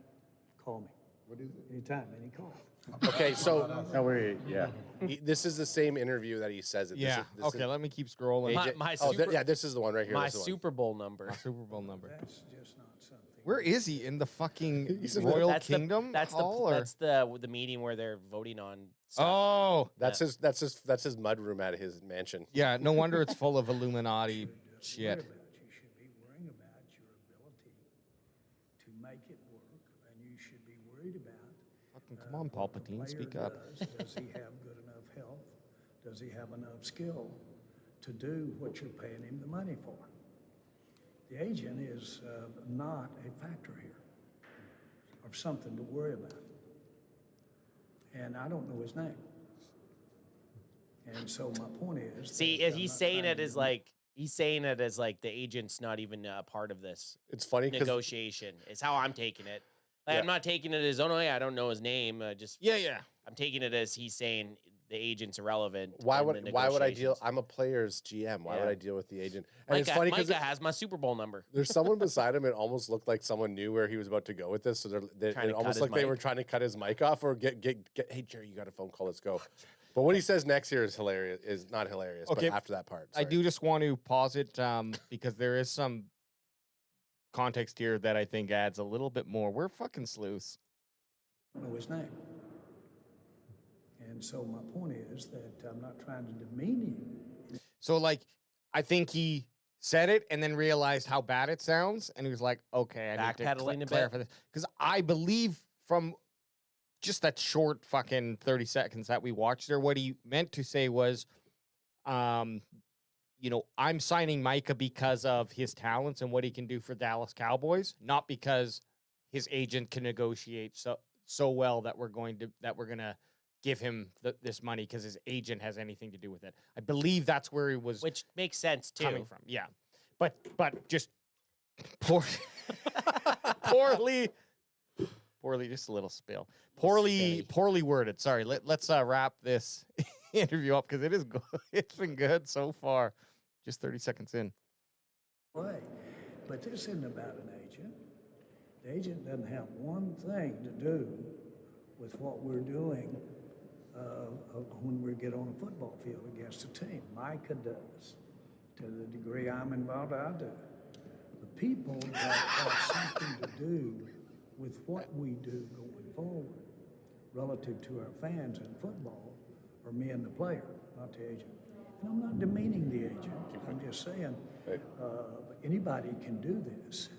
Call me." What is it? Anytime, any call. okay, so this is the same interview that he says it. Yeah. This Okay. Let me keep scrolling. This is the one right here. My This is the one. Super Bowl number. Super Bowl number. That's just not something. Where is he in the fucking He's in Royal That's Kingdom? That's Hall, or- that's the meeting where they're voting on. Stuff. Oh. That's his mud room at his mansion. Yeah. No wonder it's full of Illuminati shit. You should be worrying about your ability to make it work, and you should be worried about Fucking come on, what the Palpatine, player speak up. Does he have good enough health? Does he have enough skill to do what you're paying him the money for? The agent is not a factor here, or something to worry about. And I don't know his name. And so my point is, See, that I'm he's not saying trying it to as like the agent's not even a part of this It's funny because negotiation. Is how I'm taking it. Like, Yeah. I'm not taking it as, oh no, yeah, I don't know his name. Yeah. I'm taking it as he's saying the agent's irrelevant. why in would the I deal? negotiations. I'm a player's GM. Why would Yeah. I deal with the agent? And it's Micah, funny because Micah has my Super Bowl number. there's someone beside him. It almost looked like someone knew where he was about to go with this. So Trying to it cut almost his like they mic. were trying to cut his mic off or get. Hey Jerry, you got a phone call. Let's go. But what he says next here is hilarious. Is not hilarious. Okay, But after that part, I sorry. do just want to pause it because there is some context here that I think adds a little bit more. We're fucking sleuths. know his name. And so my point is that I'm not trying to demean him. So, like, I think he said it and then realized how bad it sounds, and he was like, "Okay, I need to Backpedaling a bit. clarify this." Because I believe from just that short fucking 30 seconds that we watched there, what he meant to say was, I'm signing Micah because of his talents and what he can do for Dallas Cowboys, not because his agent can negotiate so well that we're gonna give him this money because his agent has anything to do with it. I believe that's where he was Which makes sense too. coming from. Yeah, but just poorly, just a little spill. Poorly worded. Sorry. Let's wrap this interview up because it is good. It's been good so far. Just 30 seconds in. Way. But this isn't about an agent. The agent doesn't have one thing to do with what we're doing when we get on a football field against a team. Micah does. To the degree I'm involved, I do. The people that have something to do with what we do going forward relative to our fans in football are me and the player, not the agent. And I'm not demeaning the agent. I'm just saying anybody can do this,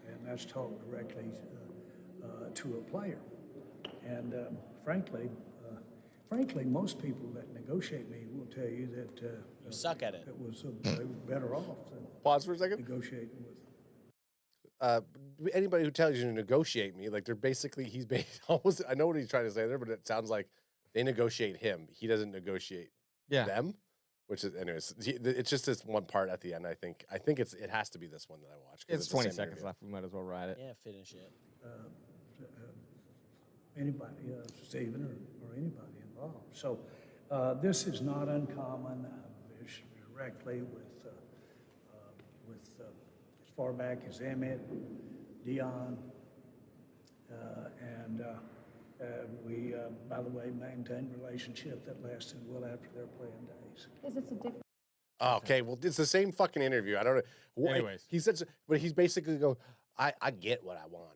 and that's talk directly to a player. And frankly, most people that negotiate me will tell you that You suck at it. It was they were better off than Pause for a second. negotiating with. Anybody who tells you to negotiate me, like they're basically almost. I know what he's trying to say there, but it sounds like they negotiate him. He doesn't negotiate them, which is anyways. It's just this one part at the end. I think it has to be this one that I watched. It's the 20 same seconds interview. left. We might as well ride it. Yeah, finish it. Anybody, Stephen or anybody involved. So this is not uncommon. Directly with as far back as Emmett, Dion, and we, by the way, maintained a relationship that lasted well after their playing days. Is this a different? Oh, okay, well, it's the same fucking interview. I don't know. Anyways. He said, but he's basically go, I get what I want.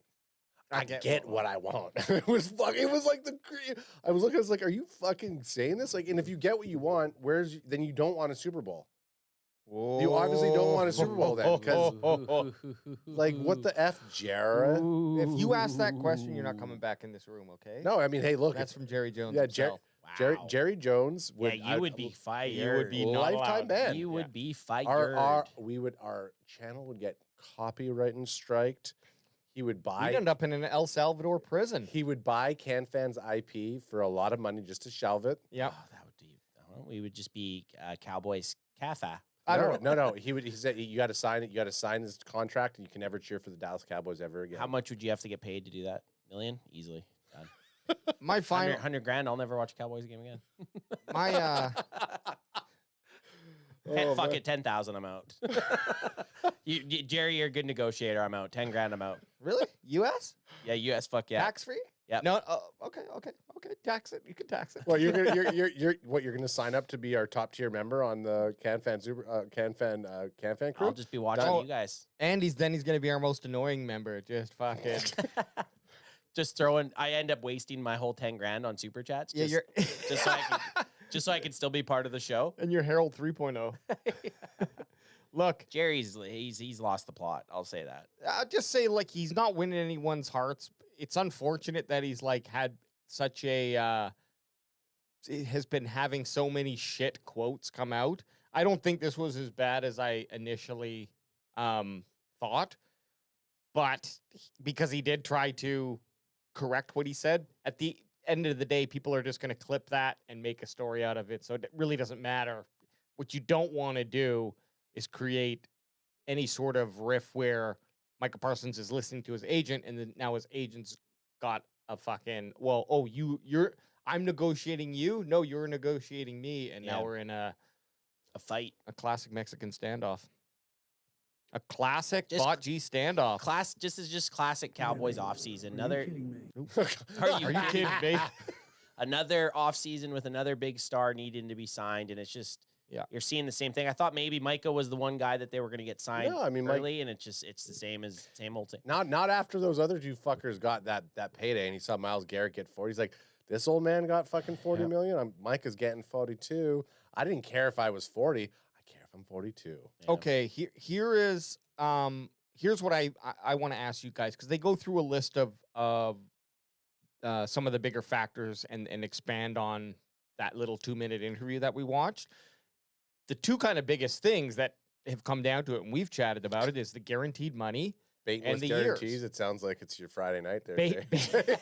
I get what I want. It was like I was looking, I was like, are you fucking saying this? Like, and if you get what you want, then you don't want a Super Bowl. You obviously don't want a Super Bowl then, because like, what the F, Jared? If you ask that question, you're not coming back in this room, okay? No, I mean, hey, look. That's from Jerry Jones Yeah, himself. Jerry Jones would. Yeah, you would be fired. You would be not lifetime allowed. ban. You would be fired. Our channel would get copyright and striked. He would buy. He'd end up in an El Salvador prison. He would buy CanFan's IP for a lot of money just to shelve it. Yep. Oh, that would be. Well, we would just be Cowboys Cafa. No. He said you got to sign it. You got to sign this contract, and you can never cheer for the Dallas Cowboys ever again. How much would you have to get paid to do that? $1 million? Easily. Done. My final, 100 grand. I'll never watch a Cowboys game again. my Fuck it, 10,000. I'm out. Jerry, you're a good negotiator. I'm out. 10 grand. I'm out. really U.S. Yeah, U.S. Fuck yeah. tax free? Yep. No. Okay. Tax it. You can tax it. Well, you're gonna sign up to be our top tier member on the CanFan crew. I'll just be watching Oh. you guys. And he's gonna be our most annoying member. Just fucking. Just throwing. I end up wasting my whole 10 grand on super chats. Yeah, just, you're just so I can still be part of the show. and you're Harold 3.0. Look, Jerry's he's lost the plot. I'll say that. I'll just say, like, he's not winning anyone's hearts. It's unfortunate that he's like had such a has been having so many shit quotes come out. I don't think this was as bad as I initially thought, but because he did try to correct what he said, at the end of the day, people are just going to clip that and make a story out of it. So it really doesn't matter. What you don't want to do is create any sort of riff where Micah Parsons is listening to his agent, and then now his agent's got a fucking, I'm negotiating you. No, you're negotiating me, and now Yeah. we're in a fight. a classic Mexican standoff. A classic Just bot G standoff. Just classic Cowboys offseason. Are you Another kidding me? Are you kidding me? Another offseason with another big star needing to be signed, and it's just you're seeing the same thing. I thought maybe Micah was the one guy that they were going to get signed No, I mean, early, and it's the same old thing. Not after those other two fuckers got that payday, and he saw Myles Garrett get 40. He's like, this old man got fucking 40 million. Micah's getting 42. I didn't care if I was 40. I care if I'm 42. Yeah. Okay, here's what I want to ask you guys, because they go through a list of some of the bigger factors and expand on that little 2-minute interview that we watched. The two kind of biggest things that have come down to it, and we've chatted about it, is the guaranteed money Baiting and with the guarantees. years. It sounds like it's your Friday night there. Ba-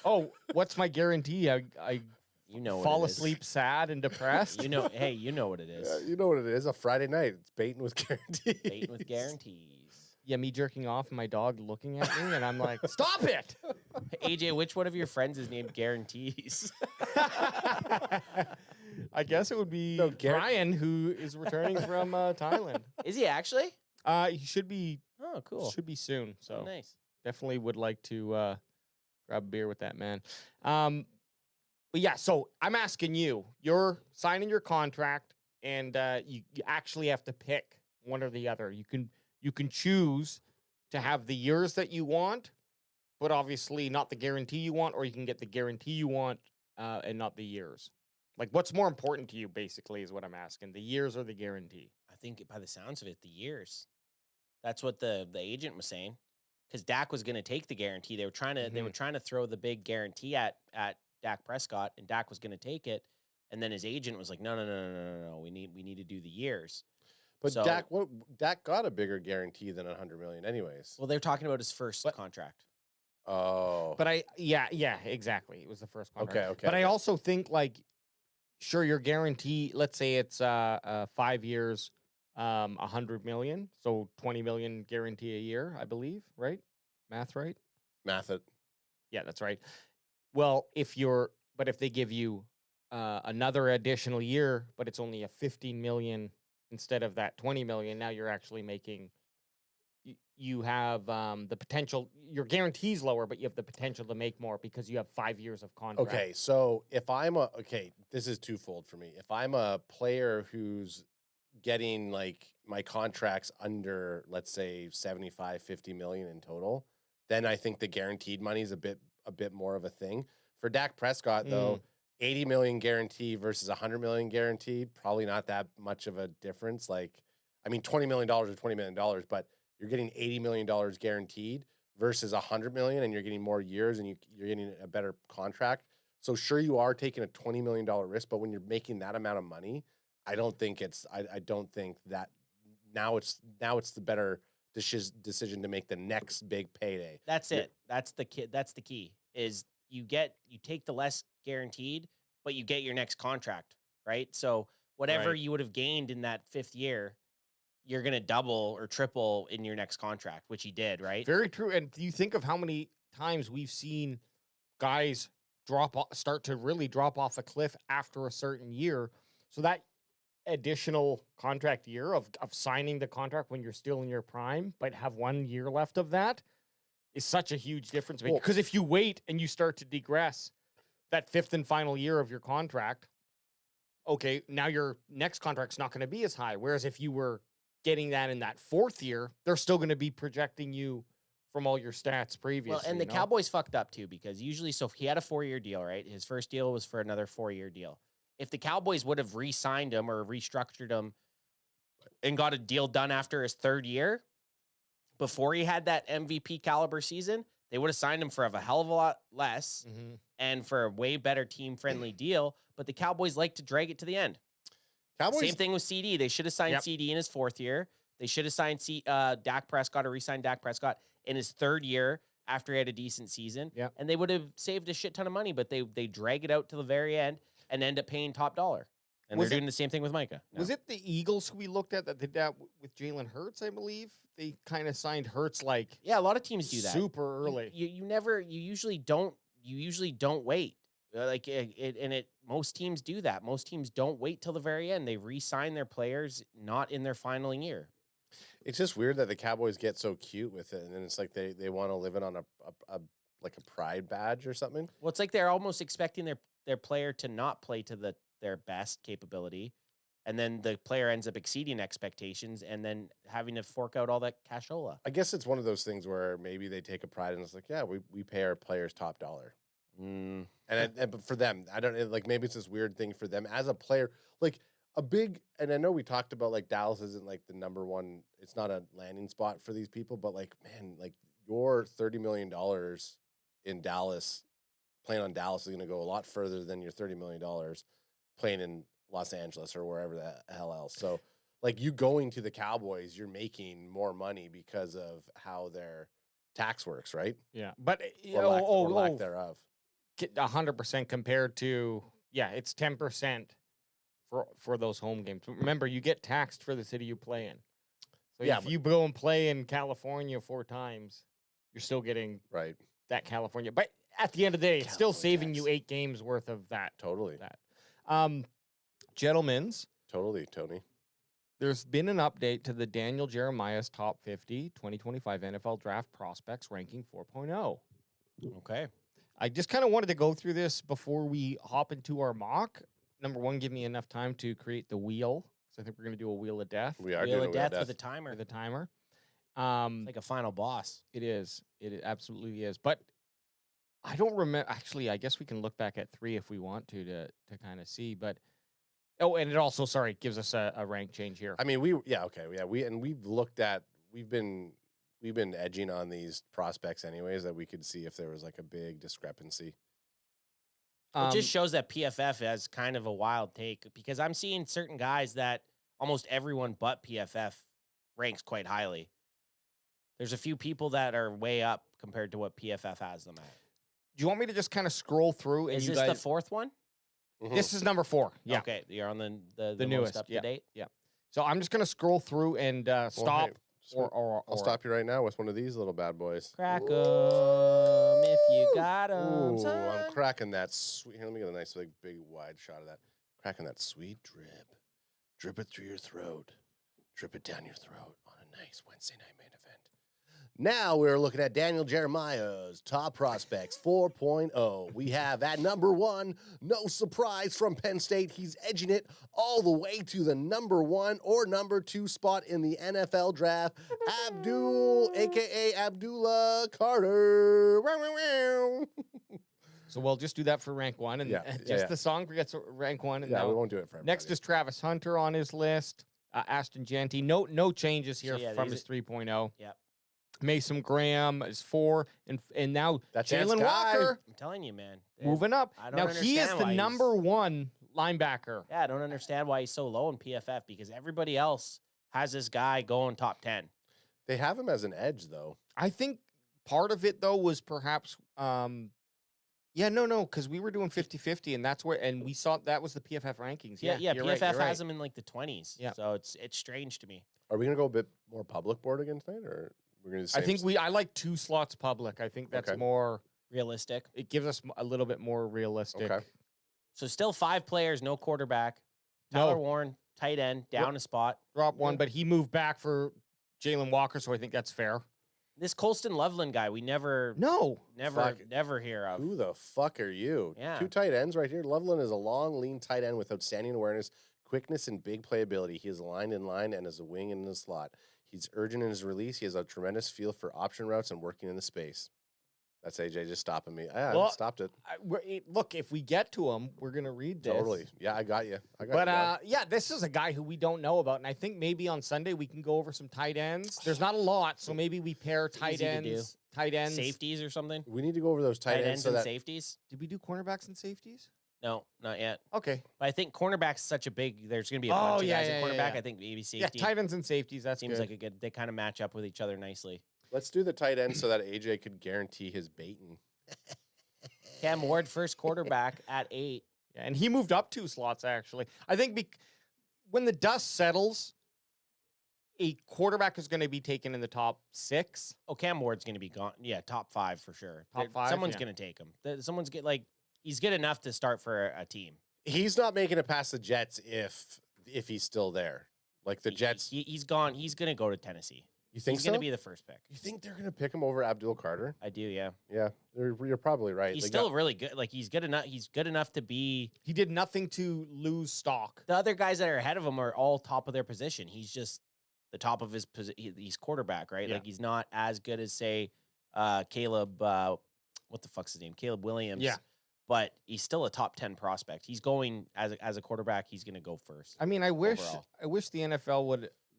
Oh, what's my guarantee? I You know what fall it is. asleep sad and depressed. You know, hey, you know what it is. You know what it is? A Friday night. It's baiting with guarantees. Baiting with guarantees. Yeah, me jerking off and my dog looking at me, and I'm like, stop it! AJ, which one of your friends is named Guarantees? I guess it would be No, Brian, who is returning from Thailand. Is he actually? He should be Oh, cool. should be soon. So Oh, nice. definitely would like to grab a beer with that man. But yeah, so I'm asking you, you're signing your contract, and you actually have to pick one or the other. You can choose to have the years that you want, but obviously not the guarantee you want, or you can get the guarantee you want and not the years. Like, what's more important to you, basically, is what I'm asking. The years or the guarantee? I think by the sounds of it, the years. That's what the agent was saying. Because Dak was going to take the guarantee. They were trying to throw the big guarantee at Dak Prescott, and Dak was going to take it. And then his agent was like, no. We need to do the years. But So, Dak got a bigger guarantee than $100 million, anyways. well, they're talking about his first contract. Oh, But yeah, exactly. It was the first contract. okay. But I also think, like, sure, your guarantee, let's say it's 5 years, 100 million, so 20 million guarantee a year, I believe, right? Math right? Math it. Yeah, that's right. Well, if they give you another additional year, but it's only a 15 million instead of that 20 million, now you're actually making, you have the potential, your guarantee's lower, but you have the potential to make more because you have 5 years of contract. Okay, so if this is twofold for me. If I'm a player who's getting like my contracts under, let's say 75, 50 million in total, then I think the guaranteed money is a bit more of a thing. For Dak Prescott, though, 80 million guarantee versus 100 million guaranteed, probably not that much of a difference. Like, I mean, $20 million or $20 million, but you're getting $80 million guaranteed versus 100 million, and you're getting more years, and you're getting a better contract. So sure, you are taking a $20 million risk, but when you're making that amount of money, I don't think that now it's the better decision to make the next big payday. That's it. That's the key is you take the less guaranteed, but you get your next contract, right? So whatever you would have gained in that 5th year, you're going to double or triple in your next contract, which he did, right? Very true. And you think of how many times we've seen guys start to really drop off a cliff after a certain year. So that additional contract year of signing the contract when you're still in your prime, but have 1 year left of that, is such a huge difference. Because if you wait and you start to degress that 5th and final year of your contract, okay, now your next contract's not going to be as high. Whereas if you were getting that in that 4th year, they're still going to be projecting you from all your stats previously. Well, and the Cowboys fucked up too, because usually, so if he had a 4-year deal, right? His first deal was for another 4-year deal. If the Cowboys would have re-signed him or restructured him and got a deal done after his 3rd year, before he had that MVP caliber season, they would have signed him for a hell of a lot less and for a way better team-friendly deal. But the Cowboys like to drag it to the end. Same thing with CD. They should have signed CD in his 4th year. They should have signed Dak Prescott or re-signed Dak Prescott in his 3rd year after he had a decent season. Yep. And they would have saved a shit ton of money, but they drag it out to the very end and end up paying top dollar. And they're doing the same thing with Micah. No. Was it the Eagles who we looked at that did that with Jalen Hurts, I believe? They kind of signed Hurts like a lot of teams do that super early. You usually don't wait. Most teams do that. Most teams don't wait till the very end. They re-sign their players not in their final year. It's just weird that the Cowboys get so cute with it, and then it's like they want to live it on a pride badge or something. Well, it's like they're almost expecting their player to not play to their best capability, and then the player ends up exceeding expectations and then having to fork out all that cashola. I guess it's one of those things where maybe they take a pride and it's like, yeah, we pay our players top dollar. And but for them, I don't like, maybe it's this weird thing for them as a player, like a big, and I know we talked about like Dallas isn't like the number one, it's not a landing spot for these people, but like, man, like your $30 million in Dallas, playing on Dallas is going to go a lot further than your $30 million playing in Los Angeles or wherever the hell else. So like you going to the Cowboys, you're making more money because of how their tax works, right? Yeah. But or lack thereof. 100% compared to, it's 10% for those home games. Remember, you get taxed for the city you play in. So if you go and play in California 4 times, you're still getting that California. But at the end of the day, it's still saving you 8 games worth of that. Totally. Gentlemen's. Totally, Tony. There's been an update to the Daniel Jeremiah's top 50 2025 NFL draft prospects ranking 4.0. Okay. I just kind of wanted to go through this before we hop into our mock. Number one, give me enough time to create the wheel. So I think we're going to do a wheel of death. We are Wheel doing of a wheel of death with a death. timer. With a timer. It's like a final boss. It is. It absolutely is. But I don't remember. Actually, I guess we can look back at 3 if we want to kind of see. But and it also gives us a rank change here. I mean, we've been edging on these prospects anyways, that we could see if there was like a big discrepancy. It just shows that PFF has kind of a wild take, because I'm seeing certain guys that almost everyone but PFF ranks quite highly. There's a few people that are way up compared to what PFF has them at. Do you want me to just kind of scroll through? And Is you this guys, the 4th one? Mhm. This is number 4. Yeah. Okay, you're on the The newest, most up to date. Yeah. So I'm just going to scroll through and stop. hey, I'll stop you right now with one of these little bad boys. Crack 'em if you got 'em, Ooh, son. I'm cracking that sweet. Here, let me get a nice, big, wide shot of that. Cracking that sweet drip. Drip it through your throat. Drip it down your throat on a nice Wednesday night main event. Now we're looking at Daniel Jeremiah's Top Prospects 4.0. We have at number 1, no surprise, from Penn State. He's edging it all the way to the number 1 or number 2 spot in the NFL draft. Abdul, a.k.a. Abdullah Carter. So we'll just do that for rank 1. And the song gets rank 1. And Yeah, now we won't do it for everybody. next is Travis Hunter on his list. Ashton Jeanty. No changes here So, yeah, from these his 3.0. Yep. Mason Graham is 4. And now That's Jalen Walker I'm telling you, man. moving up. I don't Now he is understand the why he's- number 1 linebacker. Yeah, I don't understand why he's so low in PFF, because everybody else has this guy going top 10. They have him as an edge, though. I think part of it though was perhaps because we were doing 50-50 and we saw that was the PFF rankings. Yeah, you're PFF right, you're has right. him in like the 20s. Yeah. So it's strange to me. Are we going to go a bit more public board again tonight, or we're going to do the I same? think I like 2 slots public. I think that's Okay. more, Realistic. it gives us a little bit more realistic. Okay. So still 5 players, no quarterback. No. Tyler Warren, tight end, down a spot. Drop 1, but he moved back for Jalen Walker, so I think that's fair. This Colston Loveland guy, we never Fuck. hear of. Who the fuck are you? Yeah. 2 tight ends right here. Loveland is a long, lean tight end with outstanding awareness, quickness, and big playability. He is aligned in line and is a wing in the slot. He's urgent in his release. He has a tremendous feel for option routes and working in the space. That's AJ just stopping me. I stopped it. Look, if we get to him, we're going to read this. Totally. Yeah, I got you. But this is a guy who we don't know about, and I think maybe on Sunday we can go over some tight ends. There's not a lot, so maybe we pair tight Easy to do. ends, tight ends, Safeties or something? we need to go over those tight ends so and that safeties? Did we do cornerbacks and safeties? No, not yet. Okay. But I think cornerback's such a big. There's going to be a Oh, bunch of yeah, guys yeah, at yeah, cornerback. yeah. I think maybe safety. Yeah, tight ends and safeties. That seems good. like a good. They kind of match up with each other nicely. let's do the tight end so that AJ could guarantee his baiting. Cam Ward, first quarterback at 8. Yeah, and he moved up 2 slots actually. I think when the dust settles, a quarterback is going to be taken in the top 6. Oh, Cam Ward's going to be gone. Yeah, top 5 for sure. Top 5, Someone's yeah. going to take him. Someone's he's good enough to start for a team. He's not making it past the Jets if he's still there. Like the Jets. He's gone. He's going to go to Tennessee. You think He's so? going to be the first pick. You think they're going to pick him over Abdul Carter? I do, yeah. Yeah, you're probably right. He's They still got- really good. Like he's good enough. He's good enough to be. He did nothing to lose stock. The other guys that are ahead of him are all top of their position. He's just the top of his position. He's quarterback, right? Yeah. Like he's not as good as say Caleb. What the fuck's his name? Caleb Williams. Yeah. But he's still a top 10 prospect. He's going as a quarterback. He's going to go first. I mean, I wish overall. the NFL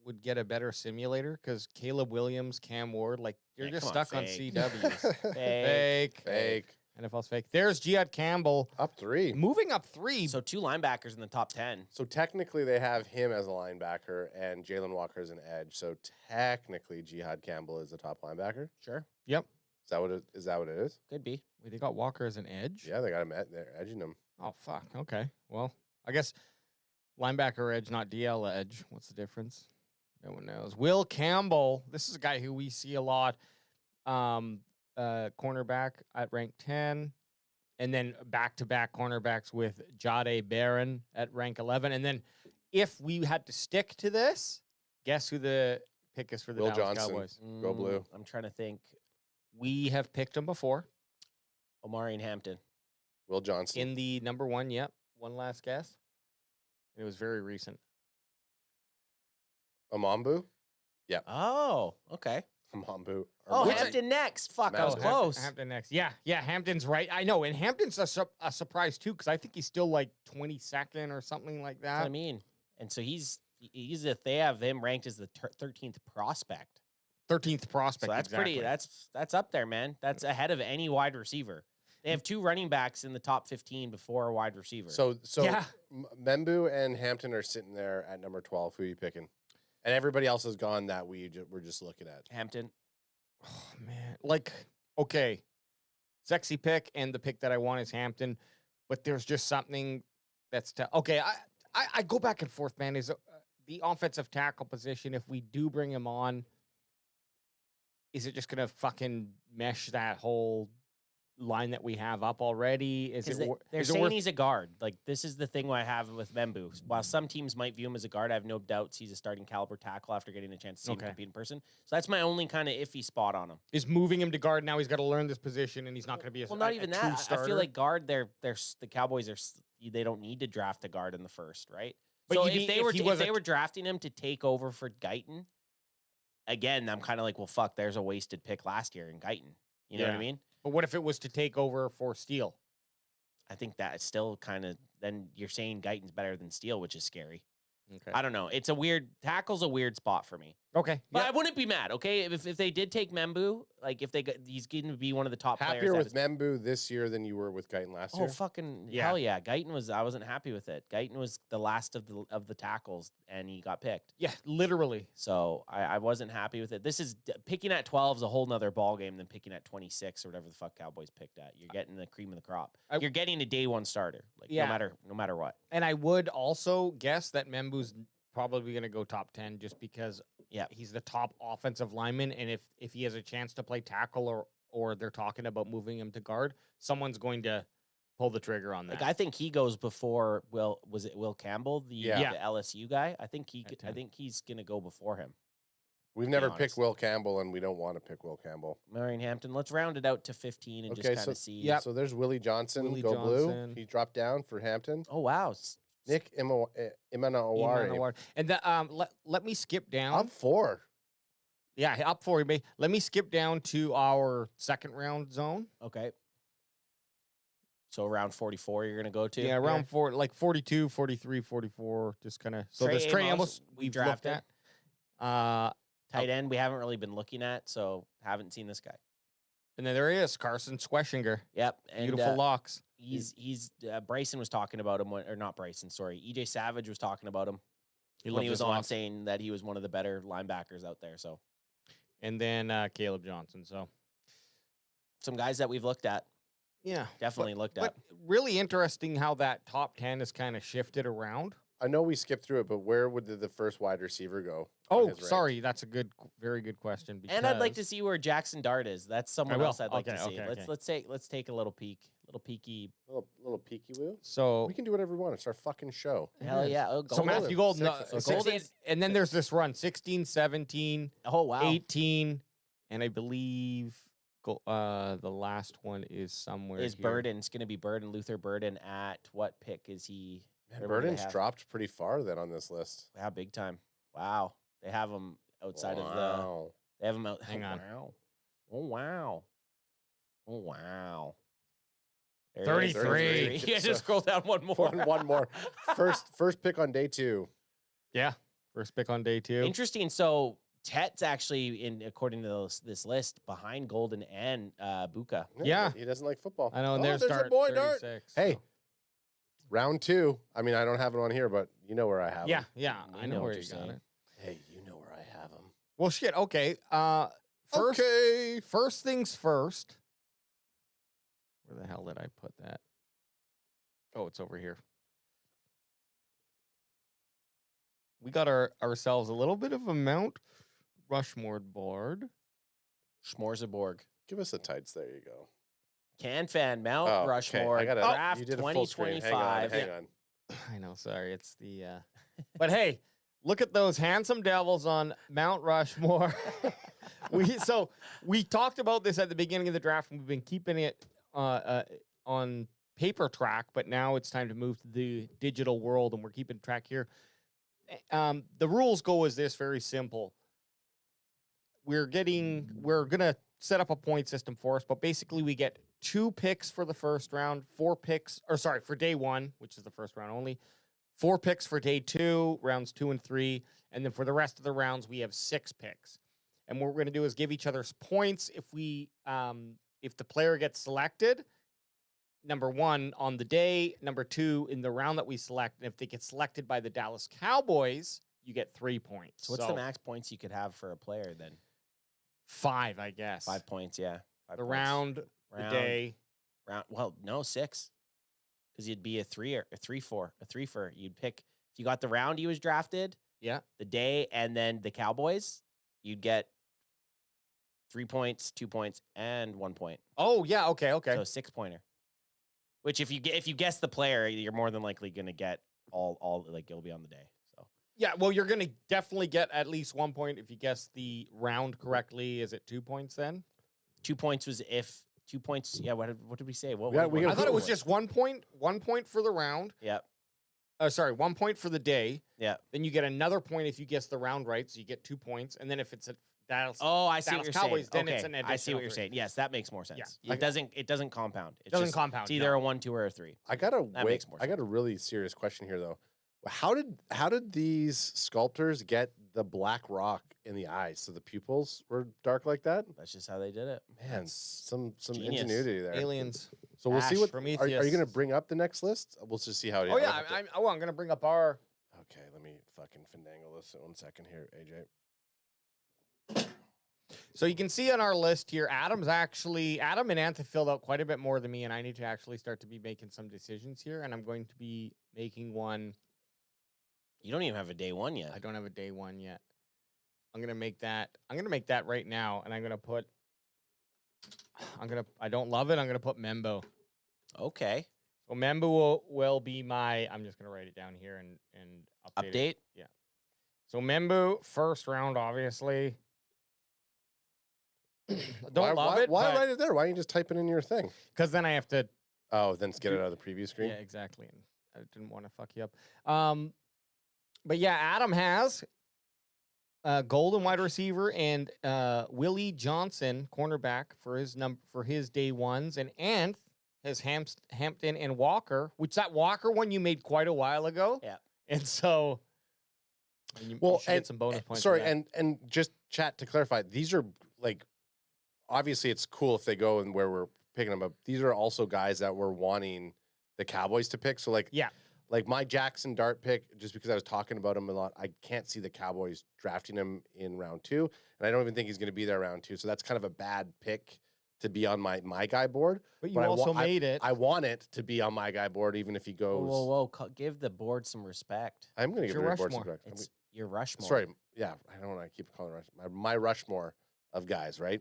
would get a better simulator because Caleb Williams, Cam Ward, like you're Yeah, just come on, stuck on fake. CWs. Fake. Fake. NFL's fake. There's Jihad Campbell Up 3. moving up 3. So 2 linebackers in the top 10. So technically, they have him as a linebacker and Jalen Walker as an edge. So technically, Jihad Campbell is the top linebacker. Sure. Yep. Is that what it is? Could be. Wait, they got Walker as an edge? Yeah, they got him. They're edging him. Oh, fuck. Okay. Well, I guess linebacker edge, not DL edge. What's the difference? No one knows. Will Campbell. This is a guy who we see a lot. Cornerback at rank 10. And then back-to-back cornerbacks with Jade Barron at rank 11. And then if we had to stick to this, guess who the pick is for the Will Dallas Johnson. Cowboys? Go blue. I'm trying to think. We have picked him before. Omari and Hampton. Will Johnson. In the number one, yep. One last guess. It was very recent. Amambu. Oh, okay. Amambu. Oh, Armani. Hampton next. Fuck, I was Matt- close. Hampton next. Yeah, Hampton's right. I know, and Hampton's a surprise too because I think he's still like 22nd or something like That's what I that. mean. And so he's if they have him ranked as the 13th prospect. 13th prospect. So that's exactly. pretty. That's up there, man. That's ahead of any wide receiver. They have 2 running backs in the top 15 before a wide receiver. So Yeah. Membu and Hampton are sitting there at number 12. Who are you picking? And everybody else has gone that we're just looking at. Hampton. Oh, man. Like, okay, sexy pick, and the pick that I want is Hampton, but there's just something that's okay. I go back and forth, man. Is the offensive tackle position, if we do bring him on, is it just gonna fucking mesh that whole line that we have up already? Is it? They're saying he's a guard. Like, this is the thing I have with Membu. While some teams might view him as a guard, I have no doubts he's a starting caliber tackle after getting a chance to see him compete in person. So that's my only kind of iffy spot on him. Is moving him to guard now? He's got to learn this position, and he's not going to be a Not even true that. I starter. feel like guard. The Cowboys they don't need to draft a guard in the first, right? But so you if mean they if were he was if they were drafting him to take over for Guyton, again, I'm kind of like, well, fuck. There's a wasted pick last year in Guyton. You know what I mean? But what if it was to take over for Steele? I think that it's still kind of then you're saying Guyton's better than Steele, which is scary. Okay. I don't know. It's a weird tackle's a weird spot for me. Okay. But I wouldn't be mad, okay? If they did take Membu, like if he's going to be one of the top Happier players. with Membu this year than you were with Guyton last Oh year? fucking Yeah. hell yeah! Guyton I wasn't happy with it. Guyton was the last of the tackles, and he got picked. Yeah, literally. So I wasn't happy with it. This is picking at 12 is a whole nother ball game than picking at 26 or whatever the fuck Cowboys picked at. You're getting the cream of the crop. You're getting a day one starter, like Yeah. no matter what. And I would also guess that Membu's probably going to go top 10 just because he's the top offensive lineman. And if he has a chance to play tackle or they're talking about moving him to guard, someone's going to pull the trigger on that. Like I think he goes before Will Campbell, the LSU guy. I think he's gonna go before him. We've never picked Will Campbell, and we don't want to pick Will Campbell. Marion Hampton. Let's round it out to 15 and just kind of see. Yep. So there's Willie Johnson. Willie Go Johnson. blue. He dropped down for Hampton. Oh wow. Nick Imanawari. And let me skip down. Up 4. Yeah, up 4. Let me skip down to our second round zone. Okay. So around 44 you're going to go to? Yeah, around 4, like 42, 43, 44, just kind of. So Trey there's Trey Amos, Amos we've looked drafted. at. Tight end we haven't really been looking at, so haven't seen this guy. And then there he is, Carson Schweschinger. Yep. And, Beautiful locks. He's Bryson was talking about him, or not Bryson, sorry. EJ Savage was talking about him when loved he was his on, locks. saying that he was one of the better linebackers out there. So And then Caleb Johnson. So some guys that we've looked at, yeah, definitely looked at. But really interesting how that top 10 has kind of shifted around. I know we skipped through it, but where would the first wide receiver go? Oh, his rank? sorry. That's a very good question. And I'd like to because- see where Jackson Dart is. That's someone will. else I'd like to Okay, see. okay, Let's take a little peek, peeky. Little peeky woo. So We can do whatever we want. It's our fucking show. Hell yeah! Oh, So Golden. Matthew Golden, Six- 16, and then there's this run 16, 17, Oh wow! 18, and I believe the last one is somewhere. Is here. Burden? It's going to be Burden, Luther Burden. At what pick is he? Man, Where would they Burden's have- dropped pretty far then on this list. Yeah, big time. Wow, they have him outside of the. Wow. They have him out. Hang on. Wow. Oh wow. Oh wow. There it is, 33. 33. Yeah, just scroll down one more. One more. First pick on day 2. Yeah, first pick on day 2. Interesting. So Tet's actually, according to this list, behind Golden and Buka. Yeah. He doesn't like football. I know, and Oh, there's your Dart, boy Dart. 36, Hey, so- round 2. I mean, I don't have it on here, but you know where I have Yeah, him. yeah, We I know know what where you're you got saying. it. Hey, you know where I have him. Well, shit. Okay. First, first things first. Where the hell did I put that? Oh, it's over here. We got ourselves a little bit of a Mount Rushmore board. Schmorzaborg. Give us the tights. There you go. CanFan, Mount Oh, okay. Rushmore, I gotta- draft you did a full screen. 2025. Hang on. I know, sorry, it's the. But hey, look at those handsome devils on Mount Rushmore. we talked about this at the beginning of the draft, and we've been keeping it on paper track, but now it's time to move to the digital world, and we're keeping track here. The rules go as this, very simple. We're gonna set up a point system for us, but basically we get 2 picks for the first round, 4 picks, or sorry, for day 1, which is the first round only, 4 picks for day 2, rounds 2 and 3, and then for the rest of the rounds we have 6 picks. And what we're gonna do is give each other's points if the player gets selected, number 1 on the day, number 2 in the round that we select, and if they get selected by the Dallas Cowboys, you get 3 points. So what's the max points you could have for a player then? 5, I guess. 5 points, yeah. 5 The points. round, the day. Well, no, 6. Because you'd be a 3-4. You'd pick, if you got the round he was drafted, Yeah. the day, and then the Cowboys, you'd get 3 points, 2 points, and 1 point. Oh, yeah, okay. So 6-pointer. Which if you guess the player, you're more than likely gonna get all like it'll be on the day. So Yeah, well, you're going to definitely get at least 1 point if you guess the round correctly. Is it 2 points then? 2 points was if 2 points. Yeah, what did we say? What? Yeah, what- we what- got I thought it was what- just 1 point. 1 point for the round. Yep. Sorry, 1 point for the day. Yeah. Then you get another point if you guess the round right, so you get 2 points. And then if it's a Dallas, Oh, I see Dallas what you're Cowboys, saying. then it's Okay, an I see what additional you're 3. saying. Yes, that makes more sense. Yeah. It doesn't compound. It's Doesn't just- compound. It's either a 1, 2, or a 3. I got makes more a really serious question here though. How did these sculptors get the black rock in the eyes so the pupils were dark like that? That's just how they did it. Man, some genius. ingenuity there. Aliens. So we'll see Ash, what are Prometheus. you going to bring up the next list? We'll just see how it is. Oh, yeah. I'm going to bring up our... Okay, let me fucking finagle this in 1 second here, AJ. So you can see on our list here, Adam and Anth have filled out quite a bit more than me, and I need to actually start to be making some decisions here, and I'm going to be making one. You don't even have a day 1 yet. I don't have a day 1 yet. I'm gonna make that right now, and I'm gonna put. I don't love it. I'm gonna put Membo. Okay. So Membo will be my. I'm just gonna write it down here and update. Update. Yeah. So Membo first round, obviously. Don't love it. Why write it there? Why don't you just type it in your thing? Because then I have to. Oh, then get it out of the preview screen. Yeah, exactly. And I didn't want to fuck you up. But yeah, Adam has golden wide receiver and Willie Johnson cornerback for his day 1s, and Anth has Hampton and Walker, which that Walker one you made quite a while ago. Yeah. And so you should get some bonus points. Sorry, for that. and just chat to clarify, these are like obviously it's cool if they go and where we're picking them up. These are also guys that we're wanting the Cowboys to pick. So like like my Jackson Dart pick, just because I was talking about him a lot, I can't see the Cowboys drafting him in round 2, and I don't even think he's going to be there round 2. So that's kind of a bad pick to be on my guy board. But you also made it. I want it to be on my guy board, even if he goes. Whoa. Give the board some respect. I'm going to give your the board some Rushmore. respect. It's your Rushmore. Sorry, yeah, I don't want to keep calling it Rushmore. My Rushmore of guys, right?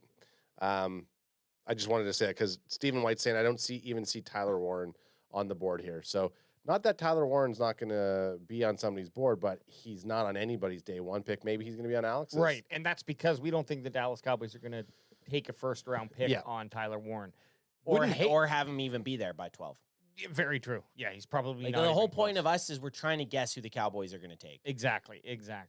I just wanted to say that because Stephen White's saying I don't even see Tyler Warren on the board here. So not that Tyler Warren's not going to be on somebody's board, but he's not on anybody's day 1 pick. Maybe he's going to be on Alex's. Right, and that's because we don't think the Dallas Cowboys are going to take a first round pick Yeah. on Tyler Warren. Or Wouldn't hate- or have him even be there by 12. Very true. Yeah, he's probably Like not the whole even point close. of us is we're trying to guess who the Cowboys are going to take. Exactly.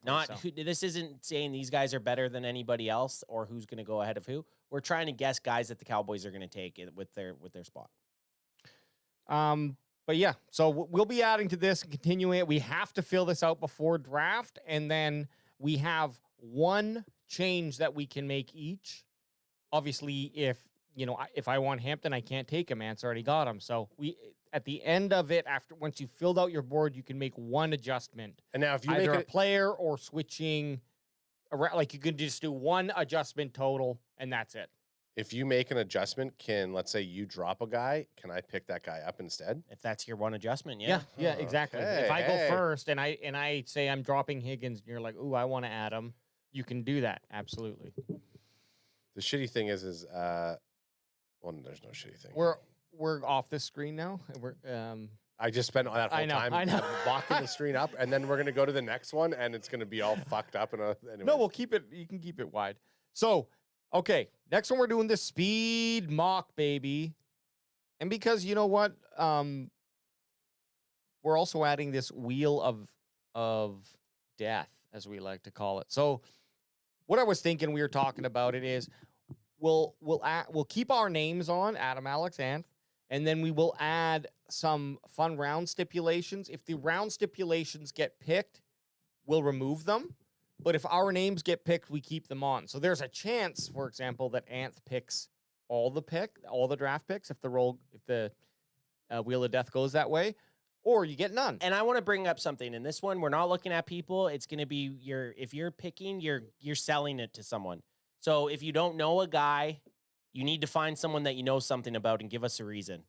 Not So- who, this isn't saying these guys are better than anybody else or who's going to go ahead of who. We're trying to guess guys that the Cowboys are going to take with their spot. But yeah, so we'll be adding to this and continuing it. We have to fill this out before draft, and then we have one change that we can make each. Obviously, if I want Hampton, I can't take him. Ant's already got him. So we at the end of it, once you filled out your board, you can make one adjustment. And now if you Either make a player or switching around, like you can just do one adjustment total, and that's it. if you make an adjustment, let's say you drop a guy, can I pick that guy up instead? If that's your one adjustment, yeah. Yeah, exactly. If I Okay, go first and I say I'm dropping Higgins, and you're like, ooh, I want to add him, you can do that. Absolutely. The shitty thing is well, there's no shitty thing. We're off this screen now. I just spent all that whole time I know. locking the screen up, and then we're gonna go to the next one, and it's gonna be all fucked up. And anyway. No, we'll keep it. You can keep it wide. So, okay, next one we're doing the speed mock, baby. And because you know what, we're also adding this wheel of death, as we like to call it. So, what I was thinking, we were talking about it is, we'll keep our names on Adam, Alex, and then we will add some fun round stipulations. If the round stipulations get picked, we'll remove them. But if our names get picked, we keep them on. So there's a chance, for example, that Anth picks all the draft picks if the wheel of death goes that way, or you get none. And I want to bring up something. In this one, we're not looking at people. It's going to be if you're picking, you're selling it to someone. So if you don't know a guy, you need to find someone that you know something about and give us a reason.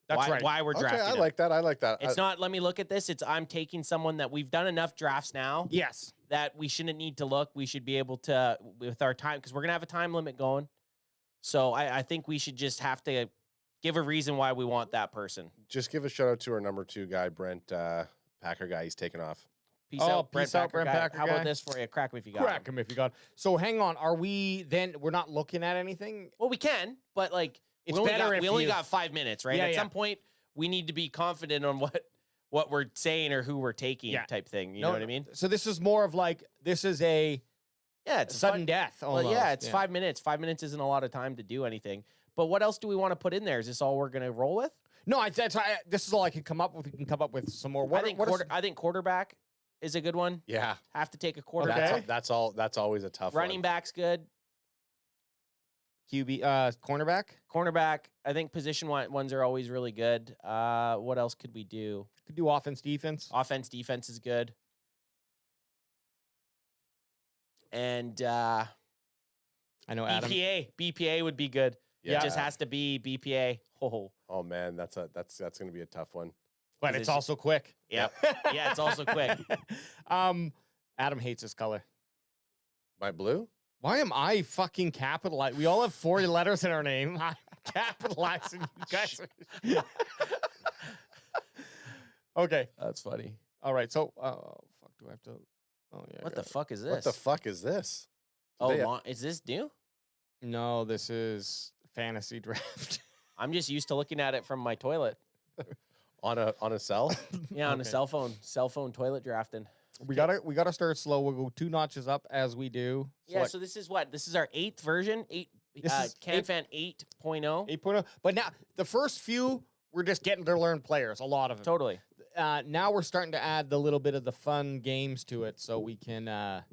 That's right. Why we're drafting. Okay, I him. like that. I like that. It's not, let me look at this. It's I'm taking someone that we've done enough drafts now. Yes. That we shouldn't need to look. We should be able to, with our time, because we're going to have a time limit going. So I think we should just have to give a reason why we want that person. Just give a shout out to our number 2 guy, Brent Packer guy. He's taken off. Peace out, Brent Packer guy. Packer How guy. about this for you? Crack him if you got Crack him if you got. So hang on. Are we then? We're not looking at anything. Well, we can, but like It's we only better got, if we only you- got 5 minutes, right? Yeah, At yeah. some point, we need to be confident on what we're saying or who we're taking, Yeah. type thing. You know what I mean? So this is more of like, this is a Yeah, it's sudden fun- death. Well, Almost. yeah, it's 5 minutes. 5 minutes isn't a lot of time to do anything. But what else do we want to put in there? Is this all we're going to roll with? No, this is all I can come up with. We can come up with some more. I think quarterback is a good one. Yeah. Have to take a Oh, quarterback. that's always a tough Running one. back's good. QB, cornerback. Cornerback, I think position ones are always really good. What else could we do? Could do offense, defense. Offense, defense is good. And I know Adam. BPA would be good. Yeah. It just has to be BPA. Oh, Oh man, that's going to be a tough one. But Is it's it- also quick. yep. Yeah, it's also quick. Adam hates his color. My blue? Why am I fucking capitalized? We all have 4 letters in our name. I'm capitalizing you guys. Okay. That's funny. All right. So, fuck. Do I have to? Oh yeah. I What got the it. fuck is this? What the fuck is this? Oh, They- is this new? No, this is fantasy draft. I'm just used to looking at it from my toilet. On a cell? Yeah, on a Okay. cell phone toilet drafting. we gotta start slow. We'll go 2 notches up as we do. Yeah, so this is what? This is our 8th version, This is CanFan 8.0. 8.0. But now the first few, we're just getting to learn players. A lot of them. Totally. Now we're starting to add the little bit of the fun games to it, so we can, the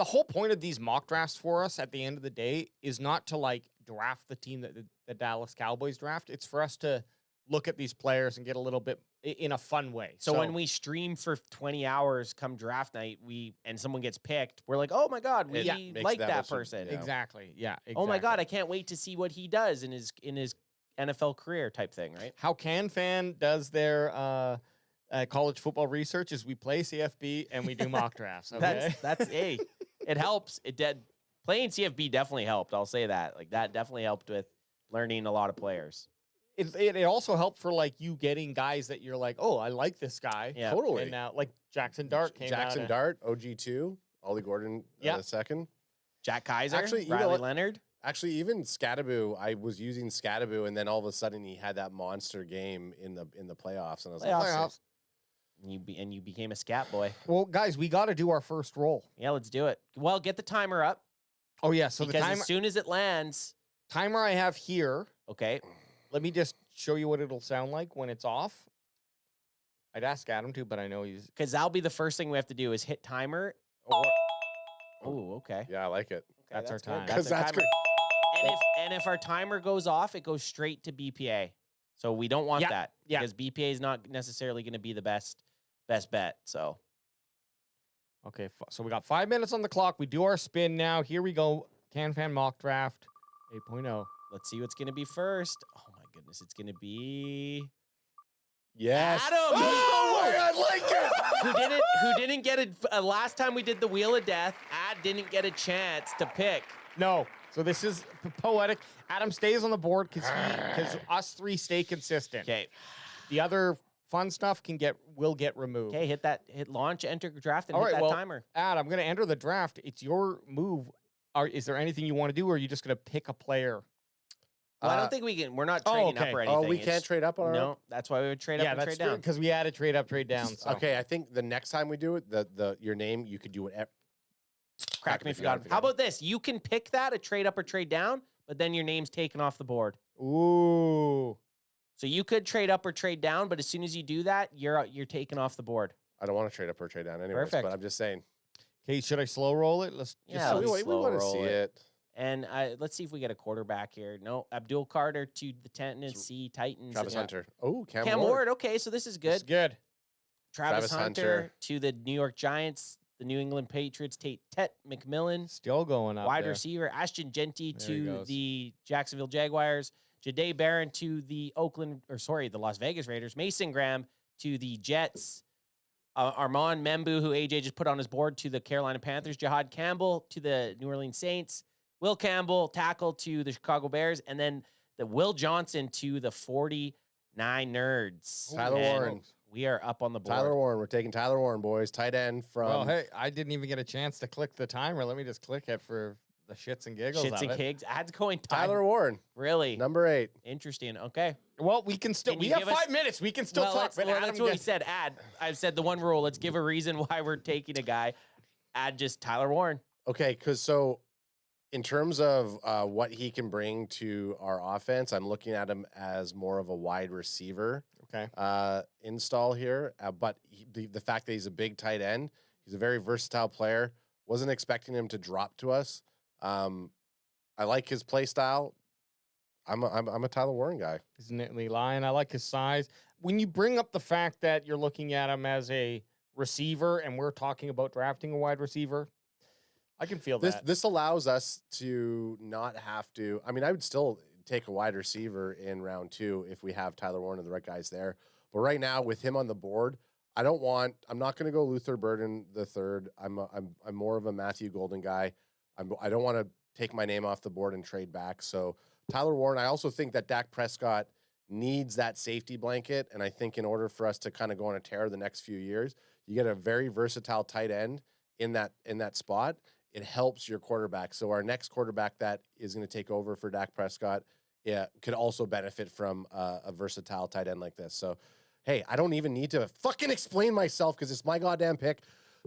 whole point of these mock drafts for us at the end of the day is not to like draft the team that the Dallas Cowboys draft. It's for us to look at these players and get a little bit in a fun way. So when we stream for 20 hours come draft night, and someone gets picked, we're like, oh my God, we makes like that that listen- person. yeah. Exactly. Yeah. Exactly. Oh my God, I can't wait to see what he does in his NFL career type thing, right? How CanFan does their college football research is we play CFB and we do mock drafts. Okay. That's hey, it helps. Playing CFB definitely helped. I'll say that. Like that definitely helped with learning a lot of players. It also helped for like you getting guys that you're like, oh, I like this guy. Yeah. Totally. And now like Jackson Dart came Jackson out. Dart, OG2, Ollie Gordon, Yeah. the second. Jack Kaiser, Actually, you know Riley what? Leonard. Actually, even Scattaboo, I was using Scattaboo, and then all of a sudden he had that monster game in the playoffs, and I was like, Playoffs. You became a scat boy. Well, guys, we got to do our first roll. Yeah, let's do it. Well, get the timer up Oh yeah, so the because timer as soon as it lands, I have here. okay. Let me just show you what it'll sound like when it's off. I'd ask Adam to, but I know he's Because that'll be the first thing we have to do is hit timer. Or oh, okay. yeah, I like it. Okay, That's our good. time. Because our that's timer. And if our timer goes off, it goes straight to BPA. So we don't want Yeah, that yeah. because BPA is not necessarily going to be the best bet. So okay. So we got 5 minutes on the clock. We do our spin now. Here we go. CanFan mock draft 8.0. let's see what's going to be first. Oh my goodness, it's going to be Yes. Adam. Oh, I like it. who didn't get it last time we did the Wheel of Death. Didn't get a chance to pick. No. So this is poetic. Adam stays on the board because us 3 stay consistent. Okay. The other fun stuff will get removed. Okay, hit launch, enter draft, and All hit right, that well, timer. Ad, I'm going to enter the draft. It's your move. Is there anything you want to do, or are you just going to pick a player? Well, I don't think we can. We're not trading up okay. or anything. Oh, we It's- can't trade up on our No, that's why we would trade up Yeah, and that's trade true down. because we added trade up, trade down. So. Okay, I think the next time we do it, your name, you could do whatever. Crack me if you got him. How about this? You can pick that, a trade up or trade down, but then your name's taken off the board. Ooh. So you could trade up or trade down, but as soon as you do that, you're taken off the board. I don't want to trade up or trade down anyways, Perfect. but I'm just saying. Okay, should I slow roll it? Let's Yeah, just we let's want to slow see roll it. And let's see if we get a quarterback here. No, Abdul Carter to the Tennessee Titans. Travis Hunter. Oh, Cam Ward. Okay, so this is good. It's good. Travis Travis Hunter Hunter. to the New York Giants. The New England Patriots. Tet McMillan. Still going up Wide there. receiver. Ashton Genty There he to goes. the Jacksonville Jaguars. Jahdae Barron to the the Las Vegas Raiders. Mason Graham to the Jets. Armand Membu, who AJ just put on his board, to the Carolina Panthers. Jahad Campbell to the New Orleans Saints. Will Campbell, tackle to the Chicago Bears. And then the Will Johnson to the 49ers. Tyler And Warren. We are up on the board. Tyler Warren. We're taking Tyler Warren, boys. Tight end from. Well, hey, I didn't even get a chance to click the timer. Let me just click it for the shits and giggles Shits of and it. gigs. Ads going Tyler Warren, Really? number 8. Interesting. Okay. Well, we can still. Can We you have give us- 5 minutes. We can still well, talk. let's- But well, Adam that's what we gets- said. I've said the one rule. Let's give a reason why we're taking a guy. Add just Tyler Warren. Okay, because in terms of what he can bring to our offense, I'm looking at him as more of a wide receiver Okay. install here. But the fact that he's a big tight end, he's a very versatile player. Wasn't expecting him to drop to us. I like his play style. I'm a Tyler Warren guy. He's neatly lying. I like his size. When you bring up the fact that you're looking at him as a receiver, and we're talking about drafting a wide receiver, I can feel that. This allows us to not have to. I mean, I would still take a wide receiver in round 2 if we have Tyler Warren and the right guys there. But right now, with him on the board, I'm not going to go Luther Burden the third. I'm more of a Matthew Golden guy. I don't want to take my name off the board and trade back. So Tyler Warren. I also think that Dak Prescott needs that safety blanket, and I think in order for us to kind of go on a tear the next few years, you get a very versatile tight end in that spot. It helps your quarterback. So our next quarterback that is going to take over for Dak Prescott, could also benefit from a versatile tight end like this. So, hey, I don't even need to fucking explain myself because it's my goddamn pick.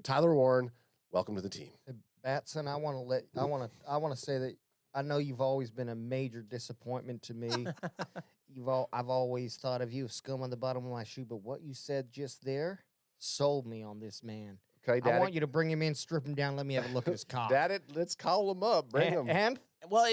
Tyler Warren, welcome to the team. Batson, I want to say that I know you've always been a major disappointment to me. I've always thought of you as scum on the bottom of my shoe, but what you said just there sold me on this man. Okay, I want you to bring him in, strip him down, let me have a look at his cock. Let's call him up. Bring him. And Well,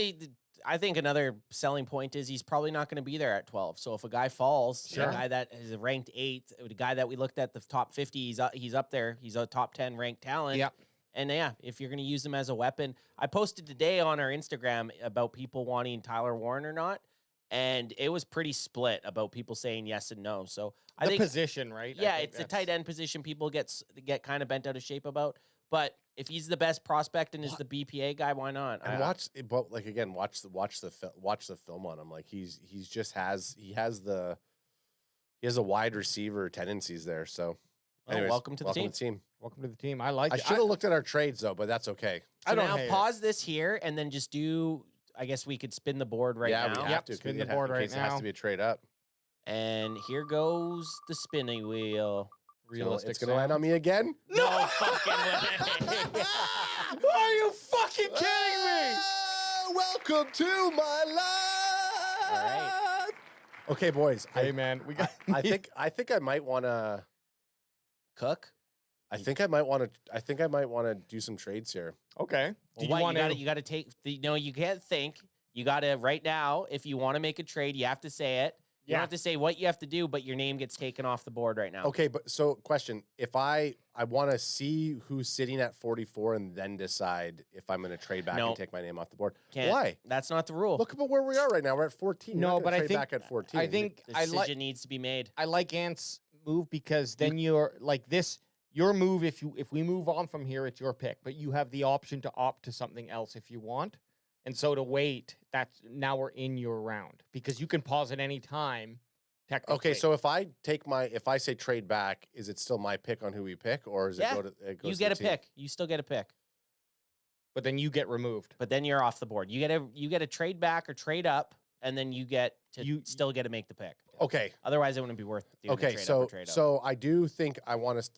I think another selling point is he's probably not going to be there at 12. So if a guy falls, Sure. a guy that is ranked 8th, a guy that we looked at the top 50, he's up there. He's a top 10 ranked talent. Yep. And yeah, if you're going to use him as a weapon, I posted today on our Instagram about people wanting Tyler Warren or not, and it was pretty split about people saying yes and no. So I the think position, right? I yeah, think it's a that's- tight end position people get kind of bent out of shape about. But if he's the best prospect and is the BPA guy, why not? And watch the film on him. Like he has a wide receiver tendencies there. So, anyways, welcome to the team. Welcome to the team. I like I it. should have looked at our trades though, but that's okay. So I don't now hate it. pause this here and then just do. I guess we could spin the board right yeah, now. we have Yep, to spin in the board case right It has now. to be a trade up. And here goes the spinning wheel. Realistic. It's gonna land on me again. No fucking way. Are you fucking kidding me? Welcome to my life. All right. Okay, boys. Hey man, we got. I think I might want to. Cook. I think I might want to do some trades here. Okay. Well, Do what, you want you got to take. No, you can't think. You got to right now. If you want to make a trade, you have to say it. You don't Yeah. have to say what you have to do, but your name gets taken off the board right now. Okay, but so question: if I want to see who's sitting at 44 and then decide if I'm going to trade back No. and take my name off the board. Can't. Why? That's not the rule. Look about where we are right now. We're at 14. You're No, not gonna but I trade think- back at 14. I think The I decision like needs to be made. Ant's move because then you're like this. Your move, if we move on from here, it's your pick, but you have the option to opt to something else if you want. And so to wait, that's now we're in your round because you can pause at any time. Technically. Okay, so if I say trade back, is it still my pick on who we pick, or is Yeah, it go to it goes You to get the a team? pick. You still get a pick, but then you get removed. but then you're off the board. You get a trade back or trade up and then you get to still get to make the pick. Okay. Otherwise, it wouldn't be worth doing a Okay. trade up So or trade up. so I do think I want us.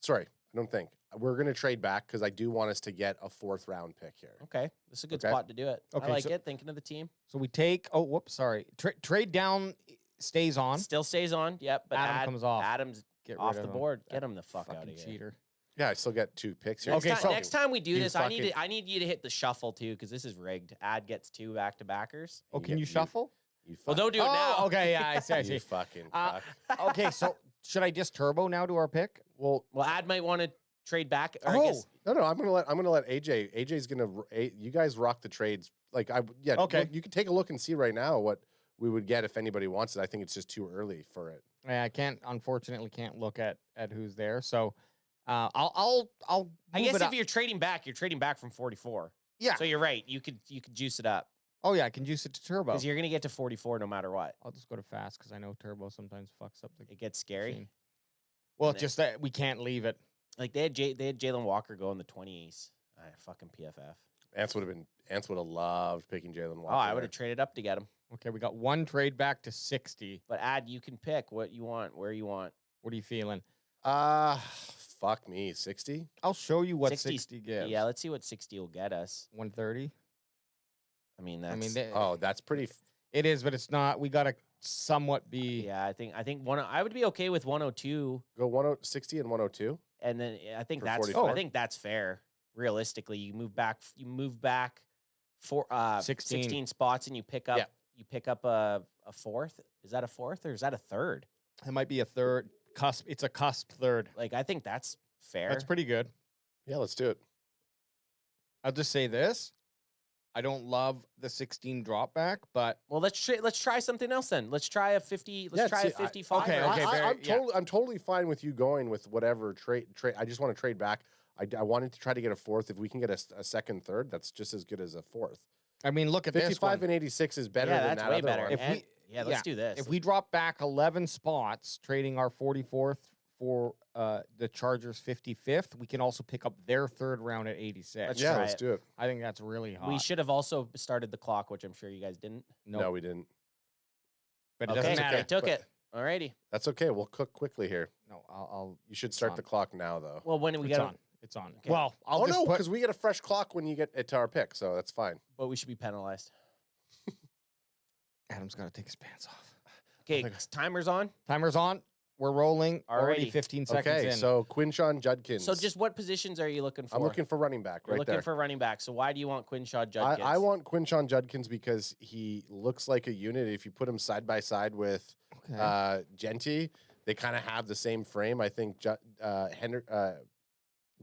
Sorry, I don't think we're gonna trade back because I do want us to get a 4th round pick here. Okay, this is a good Okay. spot to do it. Okay, I like so- it. Thinking of the team, So we take. Oh, whoops. Sorry. Trade down stays on. still stays on. Yep, but Adam comes off. Adam's Get off rid the of him. board. That Get him the fuck out fucking of here. cheater. Yeah, I still get 2 picks here. Next, Okay, time, so- next time we do You this, fucking- I need you to hit the shuffle too, because this is rigged. Ad gets 2 back-to-backers. Oh, You can get- you shuffle? You Well, don't do it now. Oh, okay. Yeah, I see. I You see. fucking Uh, fuck. Okay, so should I just turbo now to our pick? Well, Well, Ad might want to trade back. Or I Oh, guess no, I'm gonna let AJ. AJ's gonna. You guys rock the trades. Like yeah. Okay. look, you can take a look and see right now what we would get if anybody wants it. I think it's just too early for it. I unfortunately can't look at who's there. So I'll I move guess it if up. you're trading back from 44. Yeah. So you're right. You could juice it up Oh yeah, I can juice it to turbo. because you're gonna get to 44 no matter what. I'll just go to fast because I know turbo sometimes fucks up the It gets scary. machine. Well, And it's just that we can't leave it. Like they had Jalen Walker go in the 20s. Fucking PFF. Ants would have loved picking Jalen Walker. Oh, I would there. have traded up to get him. Okay, we got 1 trade back to 60. But Ad, you can pick what you want, where you want. What are you feeling? Fuck me, 60. I'll show you what 60 60 gives. Yeah, let's see what 60 will get us. 130. I mean, that's. I mean, Oh, that's pretty. it is, but it's not. We gotta somewhat be. yeah, I think I would be okay with 102, Go 60 and 102. and then I think For that's 44. I think that's fair. Realistically, you move back for 16 spots, and you pick up a 4th. Is that a 4th or is that a 3rd? It might be a third cusp. It's a cusp third. Like I think that's fair. That's pretty good. Yeah, let's do it. I'll just say this. I don't love the 16 drop back, but Well, let's try something else then. Let's try a 50. Let's Yeah, try see, a 55. okay, right? okay. I'm totally fine with you going with whatever trade. I just want to trade back. I wanted to try to get a 4th. If we can get a second, third, that's just as good as a 4th. I mean, look at this 55 one. and 86 is better Yeah, than that's that way other better. one. If And- we- yeah, let's do this. If we drop back 11 spots, trading our 44th for the Chargers' 55th, we can also pick up their 3rd round at 86. Let's Yeah, try let's it. do it. I think that's really hot. We should have also started the clock, which I'm sure you guys didn't. No, we didn't. but it Okay, doesn't matter. I took but- it. Alrighty. That's okay. We'll cook quickly here. No, I'll. You should start on. the clock now, though. Well, when we It's get on. It's on. Okay. Well, I'll oh just no, put. because we get a fresh clock when you get it to our pick, so that's fine. but we should be penalized. Adam's got to take his pants off. Okay, timer's on. Timer's on. We're rolling. Already Alrighty. 15 seconds Okay, in. so Quinshawn Judkins. So, just what positions are you looking for? I'm looking for running back You're right looking there. for running back. So, why do you want Quinshaw Judkins? I want Quinshawn Judkins because he looks like a unit. If you put him side by side with Okay. Genty, they kind of have the same frame. I think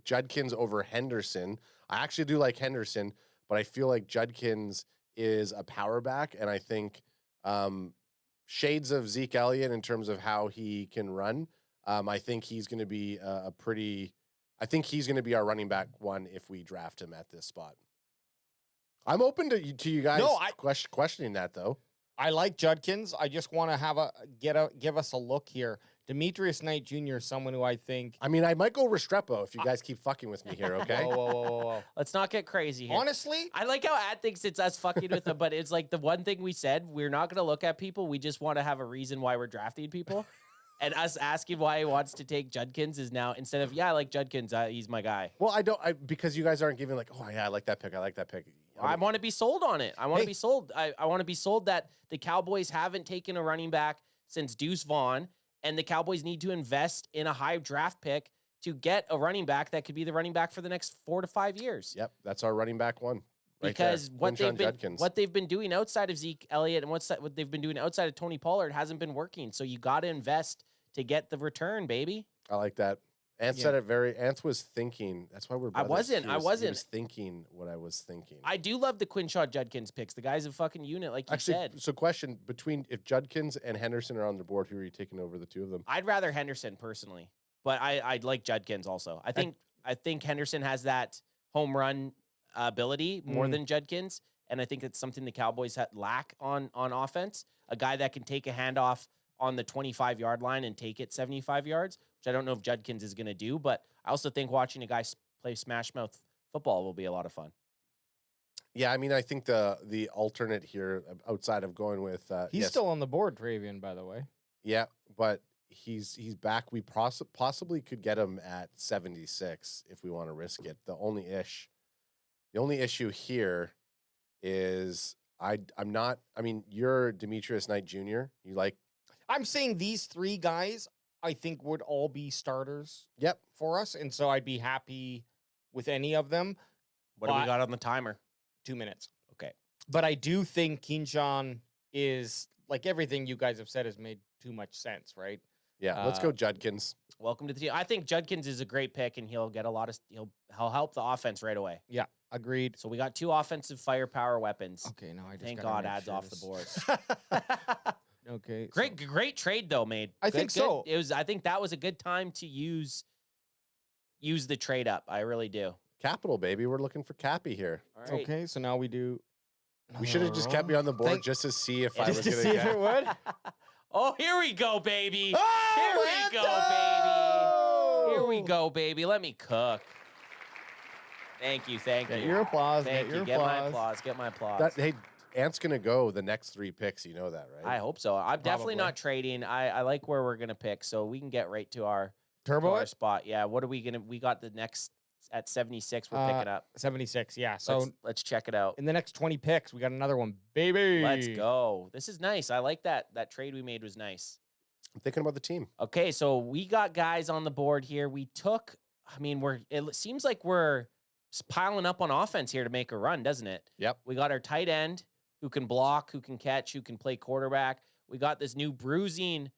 Judkins over Henderson. I actually do like Henderson, but I feel like Judkins is a power back, and I think shades of Zeke Elliott in terms of how he can run. I think he's going to be I think he's going to be our running back one if we draft him at this spot. I'm open to you guys questioning that though. I like Judkins. I just want to give us a look here. Demetrius Knight Jr. is someone who I think. I mean, I might go Restrepo if you guys keep fucking with me here, okay? Whoa. Let's not get crazy here. Honestly, I like how Ad thinks it's us fucking with them, but it's like the one thing we said, we're not going to look at people. We just want to have a reason why we're drafting people. And us asking why he wants to take Judkins is now, instead of, I like Judkins, he's my guy. Well, because you guys aren't giving like, oh yeah, I like that pick. I want to be sold on it. I want to be sold. I want to be sold that the Cowboys haven't taken a running back since Deuce Vaughn, and the Cowboys need to invest in a high draft pick to get a running back that could be the running back for the next 4 to 5 years. Yep, that's our running back one. Right Because there. what Quinshawn Judkins. they've been doing outside of Zeke Elliott and what they've been doing outside of Tony Pollard hasn't been working. So you got to invest to get the return, baby. I like that. Ant said it Ant was thinking. That's why we're brothers. I wasn't. He was thinking what I was thinking. I do love the Quinshaw Judkins picks. The guy's a fucking unit, like you said. So question, between if Judkins and Henderson are on the board, who are you taking over the two of them? I'd rather Henderson personally, but I'd like Judkins also. I think Henderson has that home run ability more than Judkins, and I think it's something the Cowboys lack on offense. A guy that can take a handoff on the 25-yard line and take it 75 yards, which I don't know if Judkins is going to do, but I also think watching a guy play smash mouth football will be a lot of fun. Yeah, I mean, I think the alternate here outside of going with He's yes, still on the board, Travian, by the way. yeah, but he's back. We possibly could get him at 76 if we want to risk it. The only issue here is I'm not. I mean, you're Demetrius Knight Jr. You like? I'm saying these three guys, I think, would all be starters. Yep. For us, and so I'd be happy with any of them. What do we got on the timer? 2 minutes. Okay. But I do think Keenshawn is, like everything you guys have said, has made too much sense, right? Yeah. Let's go Judkins. Welcome to the team. I think Judkins is a great pick, and he'll get a lot of. He'll help the offense right away. Yeah, agreed. So we got 2 offensive firepower weapons. Okay, no, I just Thank gotta God make ads sure off the this- board. Okay, Great trade though, made. I think so. It was. I think that was a good time to use the trade up. I really do. Capital, baby. We're looking for Cappy here. All right. Okay, so now we do. We should have just kept me on the board Thank- just to see if I Just was to going see if it would. Oh, here we go, baby. Oh, Here we go, baby. Here we go, baby. Let me cook. Thank you. Get your applause. Thank Get you. your Get my applause. applause. Get my applause. That, hey, Ant's going to go the next 3 picks. You know that, right? I hope so. I'm definitely Probably. not trading. I like where we're gonna pick, so we can get right to our Turbo it? spot. Yeah. What are we gonna? We got the next at 76. We're picking up. 76. Yeah. So Let's check it out. in the next 20 picks, we got another one, baby. Let's go. This is nice. I like that. That trade we made was nice. I'm thinking about the team. Okay, so we got guys on the board here. We took. I mean, it seems like we're piling up on offense here to make a run, doesn't it? Yep. We got our tight end who can block, who can catch, who can play quarterback. We got this new bruising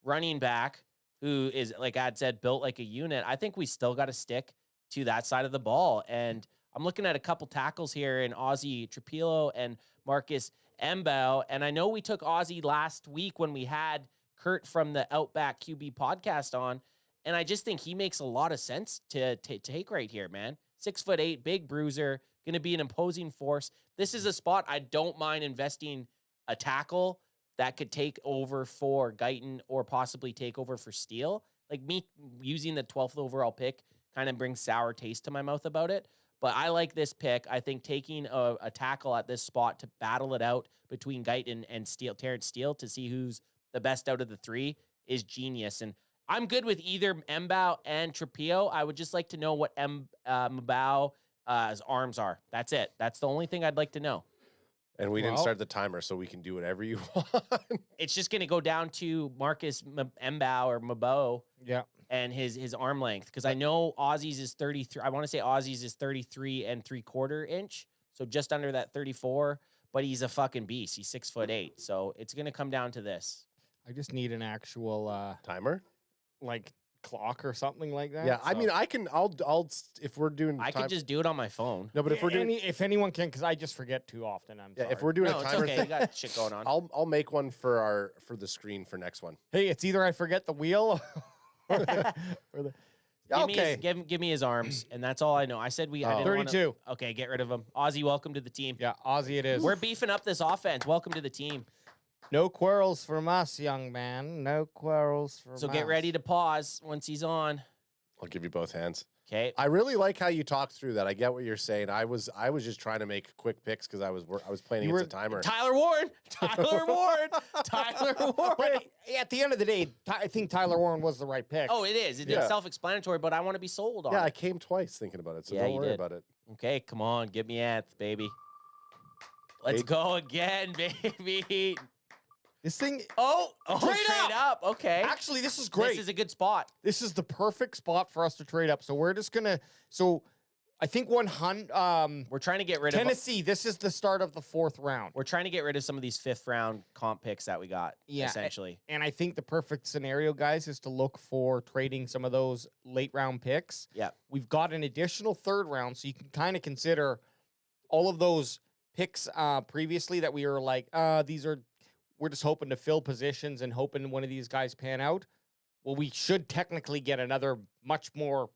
running back who is, like Ad said, built like a unit. I think we still got to stick to that side of the ball. And I'm looking at a couple tackles here in Ozzie Trapilo and Marcus Mbao. And I know we took Ozzie last week when we had Kurt from the Outback QB podcast on. And I just think he makes a lot of sense to take right here, man. 6'8", big bruiser, going to be an imposing force. This is a spot I don't mind investing a tackle that could take over for Guyton or possibly take over for Steele. Like me using the 12th overall pick kind of brings sour taste to my mouth about it. But I like this pick. I think taking a tackle at this spot to battle it out between Guyton and Steele, Terrence Steele, to see who's the best out of the 3 is genius. And I'm good with either Mbao and Trapio. I would just like to know what Mbao's arms are. That's it. That's the only thing I'd like to know. And we didn't Well- start the timer, so we can do whatever you want. It's just going to go down to Marcus Mbao or Mabo Yeah. and his arm length, because I know Aussie's is 33. I want to say Aussie's is 33 3/4 inch, so just under that 34. But he's a fucking beast. He's 6'8", so it's going to come down to this. I just need an actual Timer? like clock or something like that. Yeah, I so- mean, I'll if we're doing I time, could just do it on my phone. no, but if we're doing if anyone can, because I just forget too often. I'm yeah, sorry. if we're doing No, a it's timer okay. thing, You got shit going on. I'll make one for the screen for next one. Hey, it's either I forget the wheel or the, or the okay. Give me his arms, and that's all I know. I said I Oh. didn't wanna- 32. Okay, get rid of him. Ozzie, welcome to the team. Yeah, Aussie it is. We're beefing up this offense. Welcome to the team. No quarrels from us, young man. No quarrels from us. So get ready to pause once he's on. I'll give you both hands. Okay. I really like how you talked through that. I get what you're saying. I was just trying to make quick picks because I was planning You against were- a timer. Tyler Warren. Tyler Warren. Tyler Warren. But at the end of the day, I think Tyler Warren was the right pick. Oh, it is. It's Yeah. self-explanatory, but I want to be sold on Yeah, I it. came twice thinking about it, so Yeah, don't you worry did. about it. Okay, come on. Give me Anth, baby. Let's Hey. go again, baby. This thing. Oh, Trade trade up. Okay. Actually, this is great. This is a good spot. This is the perfect spot for us to trade up. So we're just gonna. So I think 100. We're trying to get rid of Tennessee. This is the start of the 4th round. We're trying to get rid of some of these 5th round comp picks that we got. Yeah, Essentially. And I think the perfect scenario, guys, is to look for trading some of those late round picks. Yeah. We've got an additional 3rd round, so you can kind of consider all of those picks previously that we were like, we're just hoping to fill positions and hoping one of these guys pan out. Well, we should technically get another much more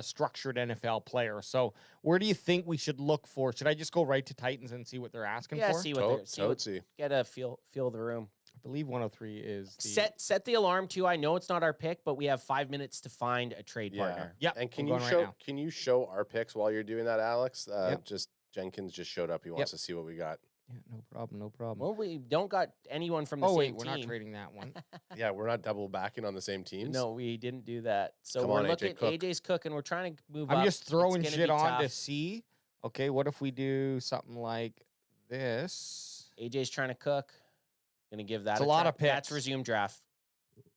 structured NFL player. So where do you think we should look for? Should I just go right to Titans and see what they're asking Yeah, for? see what they're Toadsy. get a feel of the room. I believe 103 is the Set the alarm too. I know it's not our pick, but we have 5 minutes to find a trade Yeah. partner. Yep, And I'm going right now. can you show our picks while you're doing that, Alex? Yep. Just Jenkins just showed up. He wants to see what we got. Yeah, no problem, no problem. Well, we don't got anyone from the oh same wait, we're team. not trading that one. Yeah, we're not double backing on the same teams. No, we didn't do that. So Come we're on, AJ, looking. cook. AJ's cooking. We're trying to move up. I'm just It's throwing gonna shit be on to tough. see. Okay, what if we do something like this? AJ's trying to cook. Gonna give that It's a lot try. of That's picks. resume draft.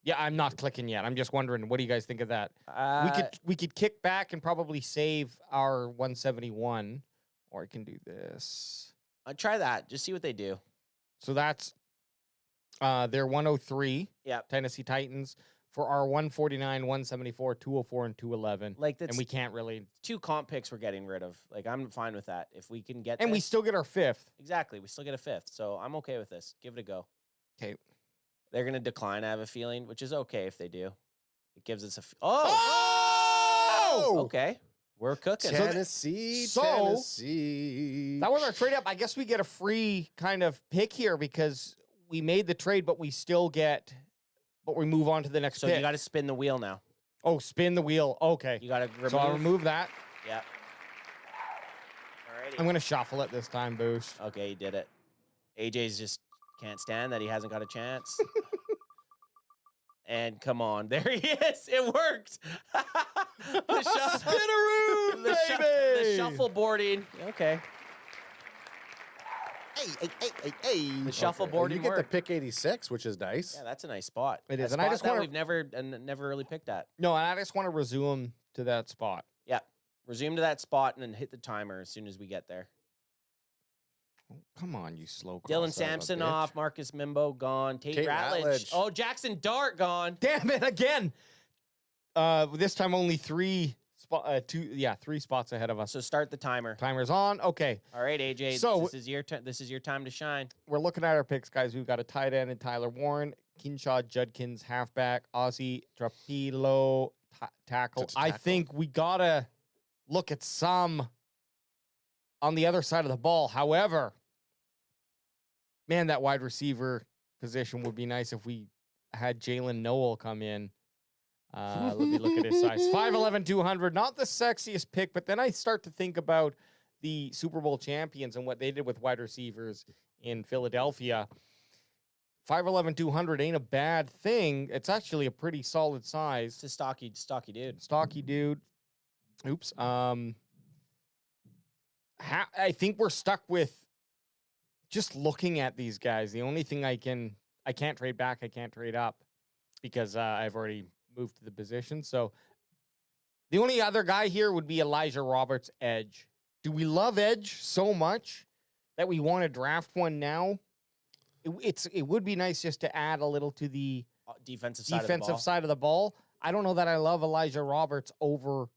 Yeah, I'm not clicking yet. I'm just wondering, what do you guys think of that? Uh, we could kick back and probably save our 171, or I can do this. I'd try that. Just see what they do. So that's their 103. Yep. Tennessee Titans for our 149, 174, 204, and 211. Like that's And we can't really. 2 comp picks we're getting rid of. Like I'm fine with that. If we can get And we this- still get our 5th. exactly, we still get a 5th. So I'm okay with this. Give it a go. 'Kay. They're gonna decline. I have a feeling, which is okay if they do. It gives us a. Oh! Okay, we're cooking. Tennessee, so- Tennessee. That was our trade up. I guess we get a free kind of pick here because we made the trade, but we still get. But we move on to the next So pick. you got to spin the wheel now. Oh, spin the wheel. Okay. You got to remove. So I'll remove that. Yeah. Alrighty. I'm going to shuffle it this time, Boosh. Okay, he did it. AJ's just can't stand that he hasn't got a chance. And come on, there he is. It worked. the Spinaroo, the baby! shuffleboarding. Okay. Hey. The shuffleboarding You get the worked. pick 86, which is nice. Yeah, that's a nice spot. It A is, and I spot just that wanna- we've never really picked at. No, and I just want to resume to that spot. Yeah. Resume to that spot and then hit the timer as soon as we get there. Oh, come on, you slow. Dylan cross son of a Sampson bitch. off, Marcus Mimbo gone, Tate Tate Ratledge. Ratledge. Oh, Jackson Dart gone. Damn it again. This time only 3 spots ahead of us. So start the timer. Timer's on. Okay, All right, AJ. So- this is your this is your time to shine. we're looking at our picks, guys. We've got a tight end in Tyler Warren, Kinshaw Judkins, halfback, Ozzy Trapilo, tackle. Just a I tackle. think we gotta look at some on the other side of the ball. However, man, that wide receiver position would be nice if we had Jalen Noel come in. Let me look at his size. 5'11", 200. Not the sexiest pick, but then I start to think about the Super Bowl champions and what they did with wide receivers in Philadelphia. 5'11", 200 ain't a bad thing. It's actually a pretty solid size. It's a stocky dude. Stocky dude. Oops. I think we're stuck with just looking at these guys. The only thing I can't trade back, I can't trade up because I've already moved to the position. So the only other guy here would be Elijah Roberts, edge. Do we love edge so much that we want to draft one now? It would be nice just to add a little to the Defensive side of the defensive ball. side of the ball. I don't know that I love Elijah Roberts over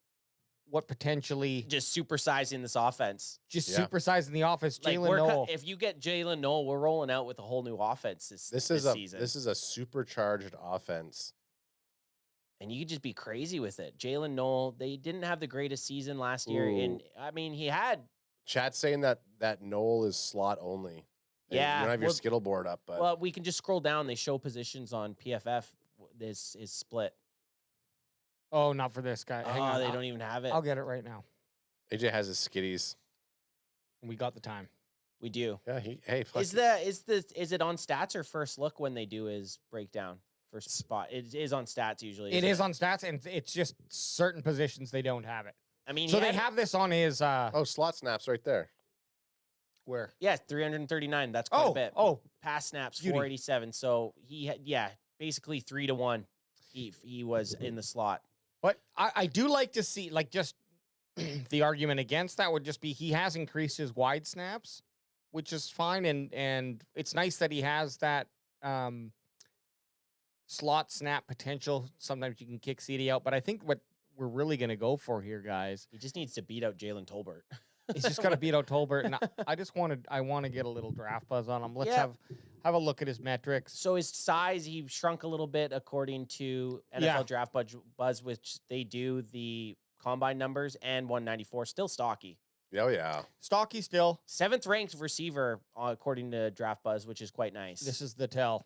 what potentially Just supersizing this offense. just Yeah. supersizing the offense. Like Jalen Noel. if you get Jalen Noel, we're rolling out with a whole new offense this season. This is a supercharged offense. And you could just be crazy with it. Jalen Noel, they didn't have the greatest season last year. And I mean, he had Chat's saying that Noel is slot only. And Yeah, you don't have your well- skittle board up, but well, we can just scroll down. They show positions on PFF. This is split. Oh, not for this guy. Hang Oh, on. they don't even have it. I'll get it right now. AJ has his skitties. We got the time. We do. Yeah, fuck Is it on stats or first look when they do his breakdown? First spot. It is on stats usually. It is on stats, and it's just certain positions they don't have it. I mean, So he they had- have this on his Oh, slot snaps right there. where? Yeah, 339. That's quite a bit. Oh, Pass snaps, Beauty. 487. So he had, basically 3-1. He was in the slot. but I do like to see, like, just the argument against that would just be he has increased his wide snaps, which is fine, and it's nice that he has that slot snap potential. Sometimes you can kick CD out, but I think what we're really going to go for here, guys, He just needs to beat out Jalen Tolbert. he's just got to beat out Tolbert. And I want to get a little draft buzz on him. Let's Yeah. have a look at his metrics. So his size, he shrunk a little bit according to NFL Yeah. Draft Buzz, which they do the combine numbers, and 194. Still stocky. Oh yeah. Stocky still. 7th ranked receiver according to Draft Buzz, which is quite nice. This is the tell.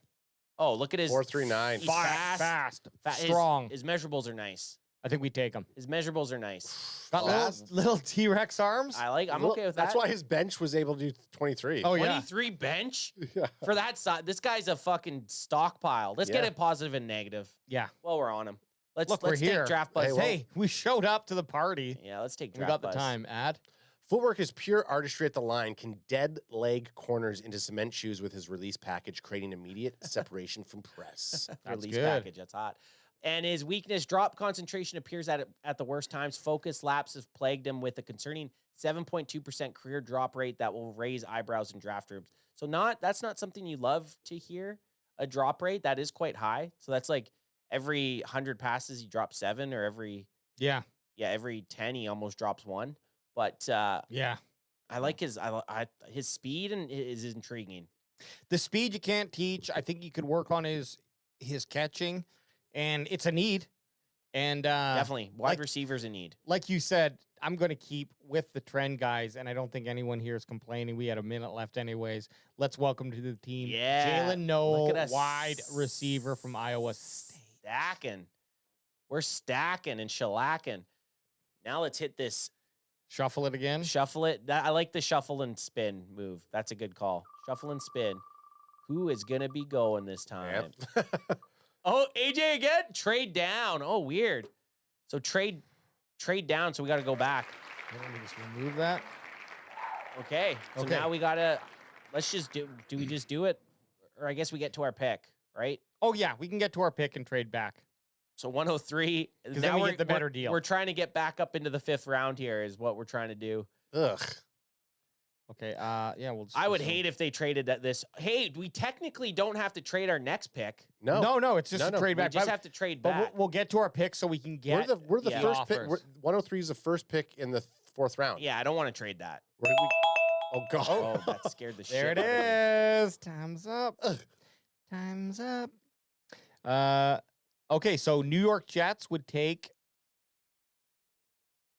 Oh, look at his 4.39. He's Fast, His- strong. His measurables are nice. I think we take him. His measurables are nice. Got little T-Rex arms. I'm okay with that. That's why his bench was able to do 23. Oh, yeah. 23 bench Yeah. for that side. This guy's a fucking stockpile. Let's get Yeah. a positive and negative Yeah. while we're on him. Let's Look, we're take here. draft buzz. Hey, we showed up to the party. Yeah, let's take We draft got the buzz. time. Ad. Footwork is pure artistry at the line, can dead leg corners into cement shoes with his release package, creating immediate separation from press. That's Release good. package. That's hot. And his weakness, drop concentration, appears at the worst times. Focus lapse has plagued him with a concerning 7.2% career drop rate that will raise eyebrows in draft rooms. So that's not something you love to hear. A drop rate that is quite high. So that's like every 100 passes he drops 7, or every 10 he almost drops 1. But Yeah. I like his speed and is intriguing. The speed you can't teach. I think you could work on his catching, and it's a need. And Definitely, wide receivers in need. like you said, I'm going to keep with the trend, guys, and I don't think anyone here is complaining. We had a minute left anyways. Let's welcome to the team Yeah, Jalen look Noel, at us wide receiver from Iowa State. Stacking. We're stacking and shellacking. Now let's hit this. Shuffle it again. Shuffle it. I like the shuffle and spin move. That's a good call. Shuffle and spin. Who is going to be going this time? Oh, AJ again? Trade down. Oh, weird. So trade down, so we got to go back. Let me just remove that. Okay. So Okay. now we got to, let's just do we just do it? Or I guess we get to our pick, right? Oh, yeah, we can get to our pick and trade back. So 103. 'Cause then we get the better deal. We're trying to get back up into the 5th round here is what we're trying to do. Ugh. Okay, yeah, we'll just I would so- hate if they traded this. Hey, we technically don't have to trade our next pick. No. No, it's just No, a no, trade We back. just but have to trade but back. we'll get to our pick so we can get We're the Yeah. first pick. offers. 103 is the first pick in the 4th round. Yeah, I don't want to trade that. Where did we? Oh, God. Oh, that scared the There shit it out of me. is. Time's up. Time's up. Okay, so New York Jets would take.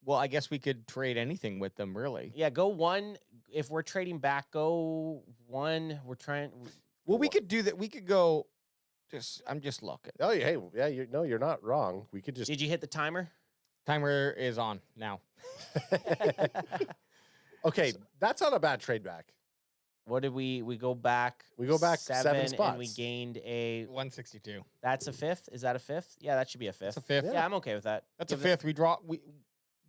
Well, I guess we could trade anything with them, really. Yeah, go 1. If we're trading back, go 1. We're trying. Well, we could do that. We could go. I'm just looking. Oh, hey, yeah, you're not wrong. We could just. Did you hit the timer? Timer is on now. Okay, that's not a bad trade back. What did we go back? We go back 7 and we spots. gained a. 162. That's a 5th. Is that a 5th? Yeah, that should be a 5th. That's a 5th. Yeah, I'm okay with that. That's a Give it- 5th.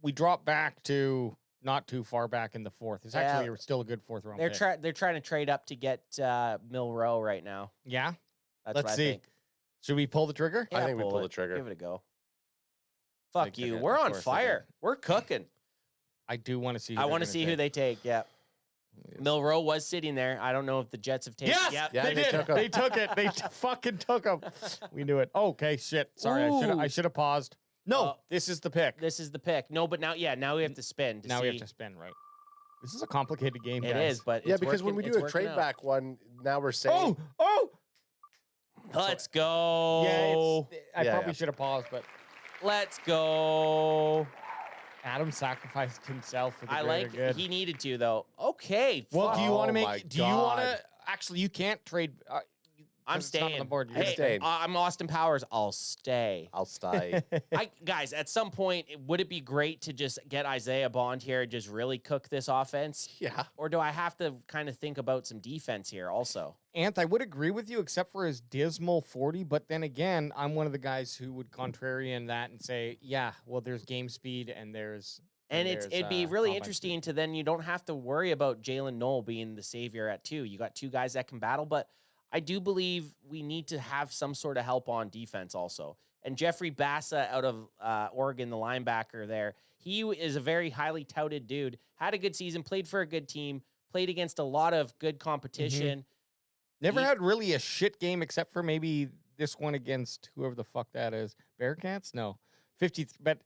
We drop back to not too far back in the 4th. It's actually Yeah. still a good 4th round. They're pick. they're trying to trade up to get Milroe right now. Yeah. That's Let's what see. I think. Should we pull the trigger? I think we pull it. the trigger. Give it a go. Fuck They took you. it. We're Of on course they fire. did. We're cooking. I do want to see. I want to see who they take. Yeah. Milroe was sitting there. I don't know if the Jets have taken. Yes, Yep. Yeah, they they did. took 'em. They took it. They fucking took him. We knew it. Okay, shit. Sorry, I Ooh. should have paused. No, this is the pick. This is the pick. No, but now we have to spin. Now we have to spin, right? This is a complicated game, It guys. is, but Yeah, it's because when working- we it's do a working trade out. back one, now we're saying. Oh, Let's go. yeah. I Yeah, probably yeah. should have paused, but Let's go. Adam sacrificed himself for the I greater like. good. He needed to though. Okay. Well, fuck. do you want Oh to my make? Do you want to? God. Actually, you can't trade. I'm 'cause it's not on staying. the board. You're Hey, staying. I'm Austin Powers. I'll stay. I'll stay. Guys, at some point, would it be great to just get Isaiah Bond here and just really cook this offense? Yeah. Or do I have to kind of think about some defense here also? Anth, I would agree with you, except for his dismal 40. But then again, I'm one of the guys who would contrarian that and say, yeah, well, there's game speed and there's. And it'd be really combine interesting speed. to then you don't have to worry about Jalen Noel being the savior at 2. You got 2 guys that can battle, but I do believe we need to have some sort of help on defense also. And Jeffrey Bassa out of Oregon, the linebacker there, he is a very highly touted dude. Had a good season, played for a good team, played against a lot of good competition. Never he- had really a shit game except for maybe this one against whoever the fuck that is. Bearcats? No. 50. But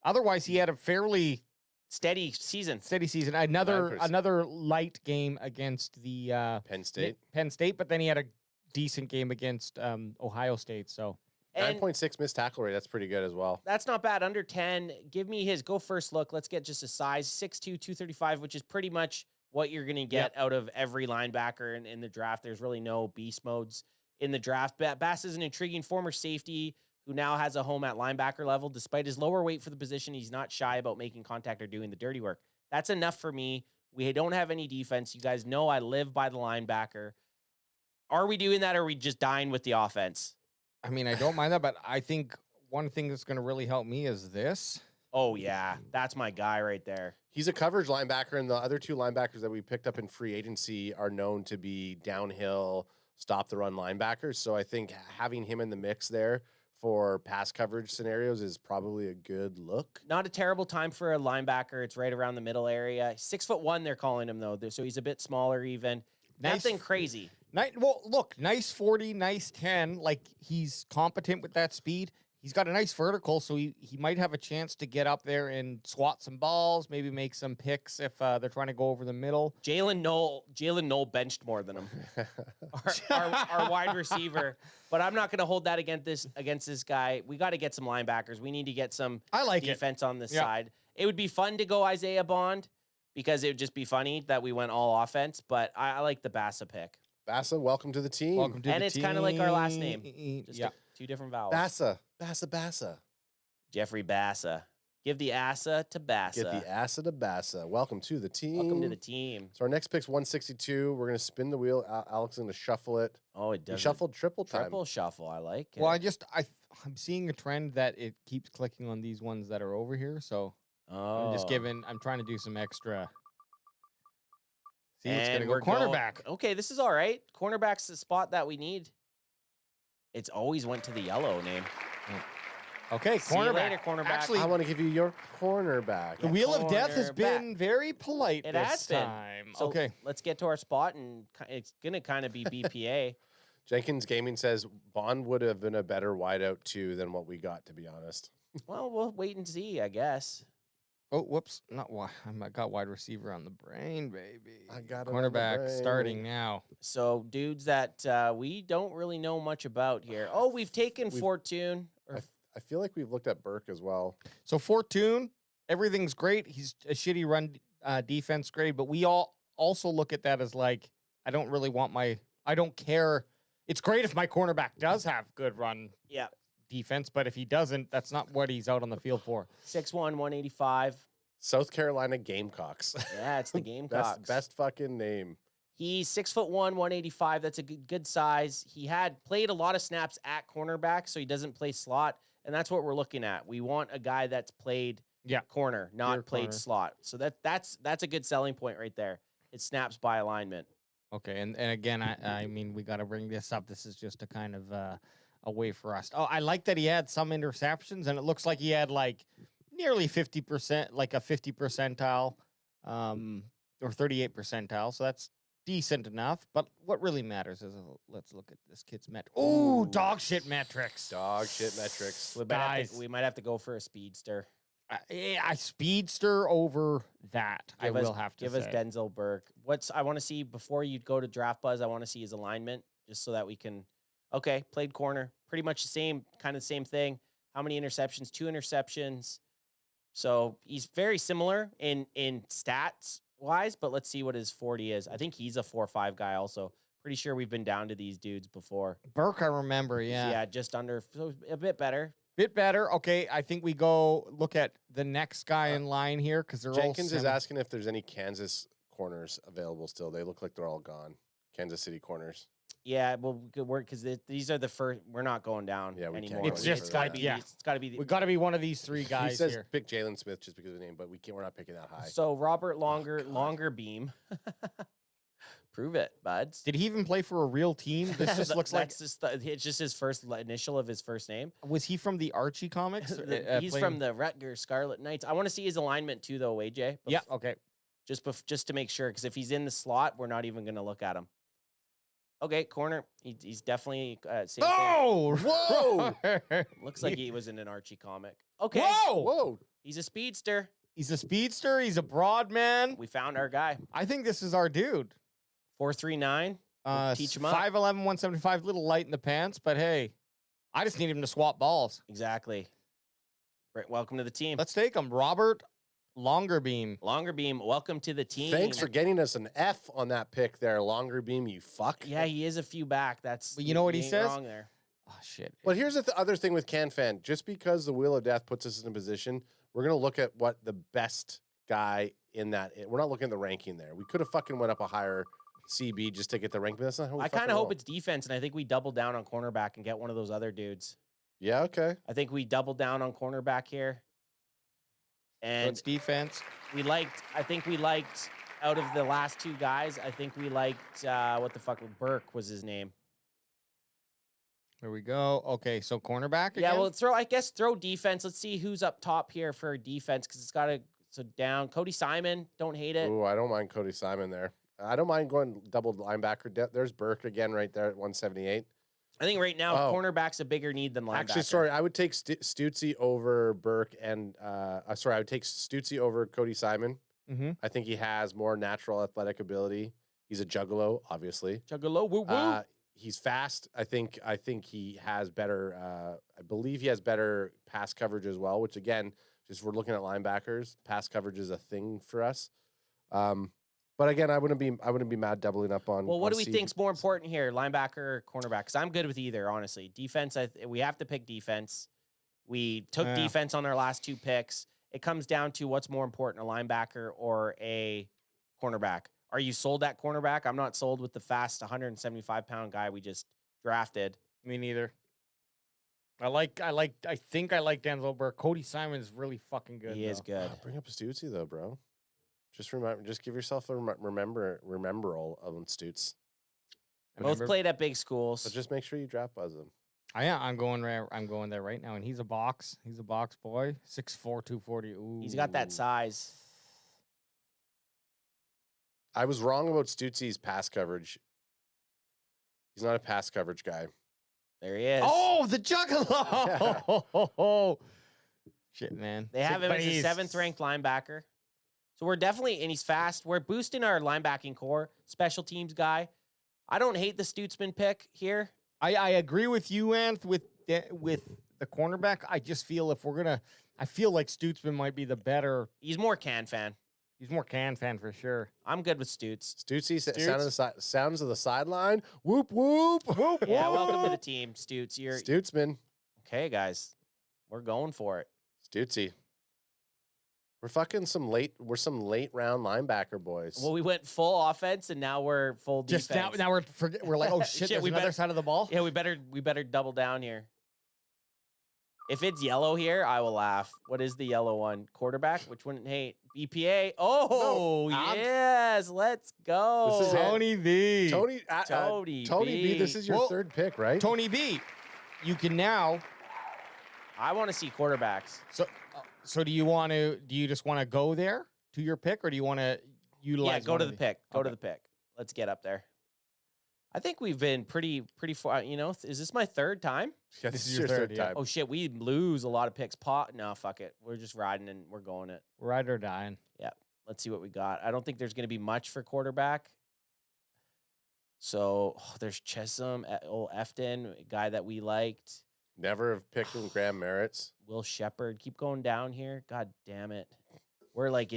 otherwise, he had a fairly Steady season. steady season. Another 9%. light game against the Penn State. Penn State, but then he had a decent game against Ohio State. So 9.6 missed tackle rate. That's pretty good as well. That's not bad. Under 10. Give me his go first look. Let's get just a size 6'2", 235, which is pretty much what you're going to get out of every linebacker in the draft. There's really no beast modes in the draft. Bass is an intriguing former safety who now has a home at linebacker level. Despite his lower weight for the position, he's not shy about making contact or doing the dirty work. That's enough for me. We don't have any defense. You guys know I live by the linebacker. Are we doing that, or are we just dying with the offense? I mean, I don't mind that, but I think one thing that's going to really help me is this. Oh, yeah. That's my guy right there. He's a coverage linebacker, and the other two linebackers that we picked up in free agency are known to be downhill, stop-the-run linebackers. So I think having him in the mix there for pass coverage scenarios is probably a good look. Not a terrible time for a linebacker. It's right around the middle area. 6'1", they're calling him, though. So he's a bit smaller even. Nothing crazy. Well, look, nice 40, nice 10. Like, he's competent with that speed. He's got a nice vertical, so he might have a chance to get up there and swat some balls, maybe make some picks if they're trying to go over the middle. Jalen Knoll benched more than him. our wide receiver. But I'm not going to hold that against this guy. We got to get some linebackers. We need to get some defense on this side. It would be fun to go Isaiah Bond because it would just be funny that we went all offense. But I like the Bassa pick. Bassa, welcome to the team. Welcome to the team. And it's kind of like our last name. Just two different vowels. Bassa. Jeffrey Bassa. Give the assa to Bassa. Get the assa to Bassa. Welcome to the team. Welcome to the team. So our next pick's 162. We're going to spin the wheel. Alex is going to shuffle it. Oh, it does. He shuffled triple time. Triple shuffle. I like it. Well, I'm seeing a trend that it keeps clicking on these ones that are over here. So I'm trying to do some extra. See, it's going to go cornerback. Okay, this is all right. Cornerback's the spot that we need. It's always went to the yellow name. Okay, See you cornerback. later, cornerback. Actually, I want to give you your cornerback. the Wheel of Death has cornerback. been very polite It this has been. time. So Okay. let's get to our spot, and it's going to kind of be BPA. Jenkins Gaming says Bond would have been a better wideout too than what we got, to be honest. Well, we'll wait and see, I guess. Oh, whoops. Not why. I got wide receiver on the brain, baby. I got it on the cornerback brain. starting now. So dudes that we don't really know much about here. Oh, we've taken Fortune. I feel like we've looked at Burke as well. So Fortune, everything's great. He's a shitty run defense grade, but we all also look at that as like, I don't really want I don't care. It's great if my cornerback does have good run defense, but if he doesn't, that's not what he's out on the field for. 6'1", 185. South Carolina Gamecocks. Yeah, it's the Gamecocks. best fucking name. He's 6'1", 185. That's a good size. He had played a lot of snaps at cornerback, so he doesn't play slot, and that's what we're looking at. We want a guy that's played corner, not played corner. slot. So that's a good selling point right there. It snaps by alignment. Okay, and again, I mean, we got to bring this up. This is just a kind of a way for us. Oh, I like that he had some interceptions, and it looks like he had like nearly 50%, like a 50 percentile, or 38 percentile. So that's decent enough. But what really matters is let's look at this kid's metrics. Oh, dog shit metrics. Dog shit metrics. We might have to go for a speedster. A speedster over that. I will have to give say. us Denzel Burke. I want to see before you go to Draft Buzz. I want to see his alignment just so that we can. Okay, played corner, pretty much the same kind of same thing. How many interceptions? 2 interceptions. So he's very similar in stats wise, but let's see what his 40 is. I think he's a 4.5 guy. Also, pretty sure we've been down to these dudes before. Burke, I remember. Yeah, just under, so a bit better. Bit better. Okay, I think we go look at the next guy in line here because they're Jenkins all is asking if there's any Kansas corners available still. They look like they're all gone. Kansas City corners. Yeah, well, good work because these are the first. We're not going down anymore. It's just got to be. It's got to be. We got to be one of these 3 guys he says here. pick Jalen Smith just because of the name, but we're not picking that high. So Robert Longer Beam. Prove it, buds. Did he even play for a real team? This just looks like it's just his first initial of his first name. Was he from the Archie comics? He's from the Rutgers Scarlet Knights. I want to see his alignment too, though, AJ. Yeah. Okay. Just to make sure, because if he's in the slot, we're not even going to look at him. Okay, corner. He's definitely same thing. Whoa! Looks like he was in an Archie comic. Okay. Whoa! He's a speedster. He's a speedster. He's a broad man. We found our guy. I think this is our dude. 4.39. Teach him up. 5'11", 175, little light in the pants, but hey, I just need him to swap balls. Exactly. Right, welcome to the team. Let's take him. Robert Longerbeam. Longerbeam, welcome to the team. Thanks for getting us an F on that pick there, Longerbeam, you fuck. Yeah, he is a few back. But you know what he ain't says? wrong there. Oh shit. But here's the other thing with CanFan. Just because the Wheel of Death puts us in a position, we're going to look at what the best guy in that is. We're not looking at the ranking there. We could have fucking went up a higher CB just to get the rank, but that's not how we I kind fucking of hope roll. it's defense, and I think we double down on cornerback and get one of those other dudes. Yeah, okay. I think we double down on cornerback here. So And it's defense. I think we liked, out of the last two guys, I think we liked, what the fuck, Burke was his name. There we go. Okay, so cornerback again? Yeah, well, throw defense. Let's see who's up top here for defense, because it's got to, so down. Cody Simon, don't hate it. Ooh, I don't mind Cody Simon there. I don't mind going double linebacker. There's Burke again right there at 178. I think right now, cornerback's a bigger need than linebacker. Actually, sorry, I would take Stutzy over Burke and, I would take Stutzy over Cody Simon. Mm-hmm. I think he has more natural athletic ability. He's a juggalo, obviously. Juggalo, woo woo. He's fast. I think he has better. I believe he has better pass coverage as well. Which again, just we're looking at linebackers. Pass coverage is a thing for us. But again, I wouldn't be mad doubling up on. Well, what on do we think's more important here, linebacker or cornerback? Because I'm good with either, honestly. Defense, we have to pick defense. We took defense on our last two picks. It comes down to what's more important, a linebacker or a cornerback. Are you sold at cornerback? I'm not sold with the fast 175-pound guy we just drafted. Me neither. I think I like Denzel Burke. Cody Simon's really fucking good. He is good. Bring up Stutzy though, bro. Just remember, just give yourself a rememberal of Stutz. Both played at big schools. So just make sure you draft buzz them. I'm going there right now, and he's a box. He's a box boy. 6'4", 240. Ooh. He's got that size. I was wrong about Stutzy's pass coverage. He's not a pass coverage guy. There he is. Oh, the juggalo! Shit, man. They have him as a 7th-ranked linebacker. So we're definitely, and he's fast. We're boosting our linebacking core, special teams guy. I don't hate the Stutzman pick here. I agree with you, Anth, with the cornerback. I just feel I feel like Stutzman might be the better. He's more CanFan. He's more CanFan for sure. I'm good with Stutz. Stutzy, sounds of the sideline. Whoop, whoop, whoop, Yeah, whoop. welcome to the team, Stutz. You're Stutzman. okay, guys. We're going for it. Stutzy. We're some late round linebacker boys. Well, we went full offense, and now we're full defense. Just now we're like, oh shit, there's another side of the ball. Yeah, we better double down here. If it's yellow here, I will laugh. What is the yellow one? Quarterback? Which one? Hate? BPA? Oh, No, yes. Let's go. This is it. Tony B. Tony B. This is your third pick, right? Tony B. You can now. I want to see quarterbacks. So do you just want to go there to your pick, or do you want to utilize? Yeah, go to the pick. Go to the pick. Let's get up there. I think we've been pretty far. Is this my third time? Yeah, This is your third, yeah. time. Oh shit, we lose a lot of picks. No, fuck it. We're just riding and we're going it. Ride or dying. Yeah. Let's see what we got. I don't think there's going to be much for quarterback. So there's Chesham, old Efton, a guy that we liked. Never have picked him. Graham Merritt's. Will Shepard. Keep going down here. God damn it. We're like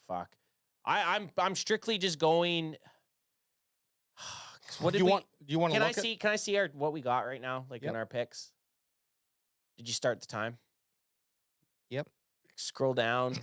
fuck. I'm strictly just going. What do you want? Do you want to? Can I see what we got right now? Like in our picks. Did you start the time? Yep. Scroll down.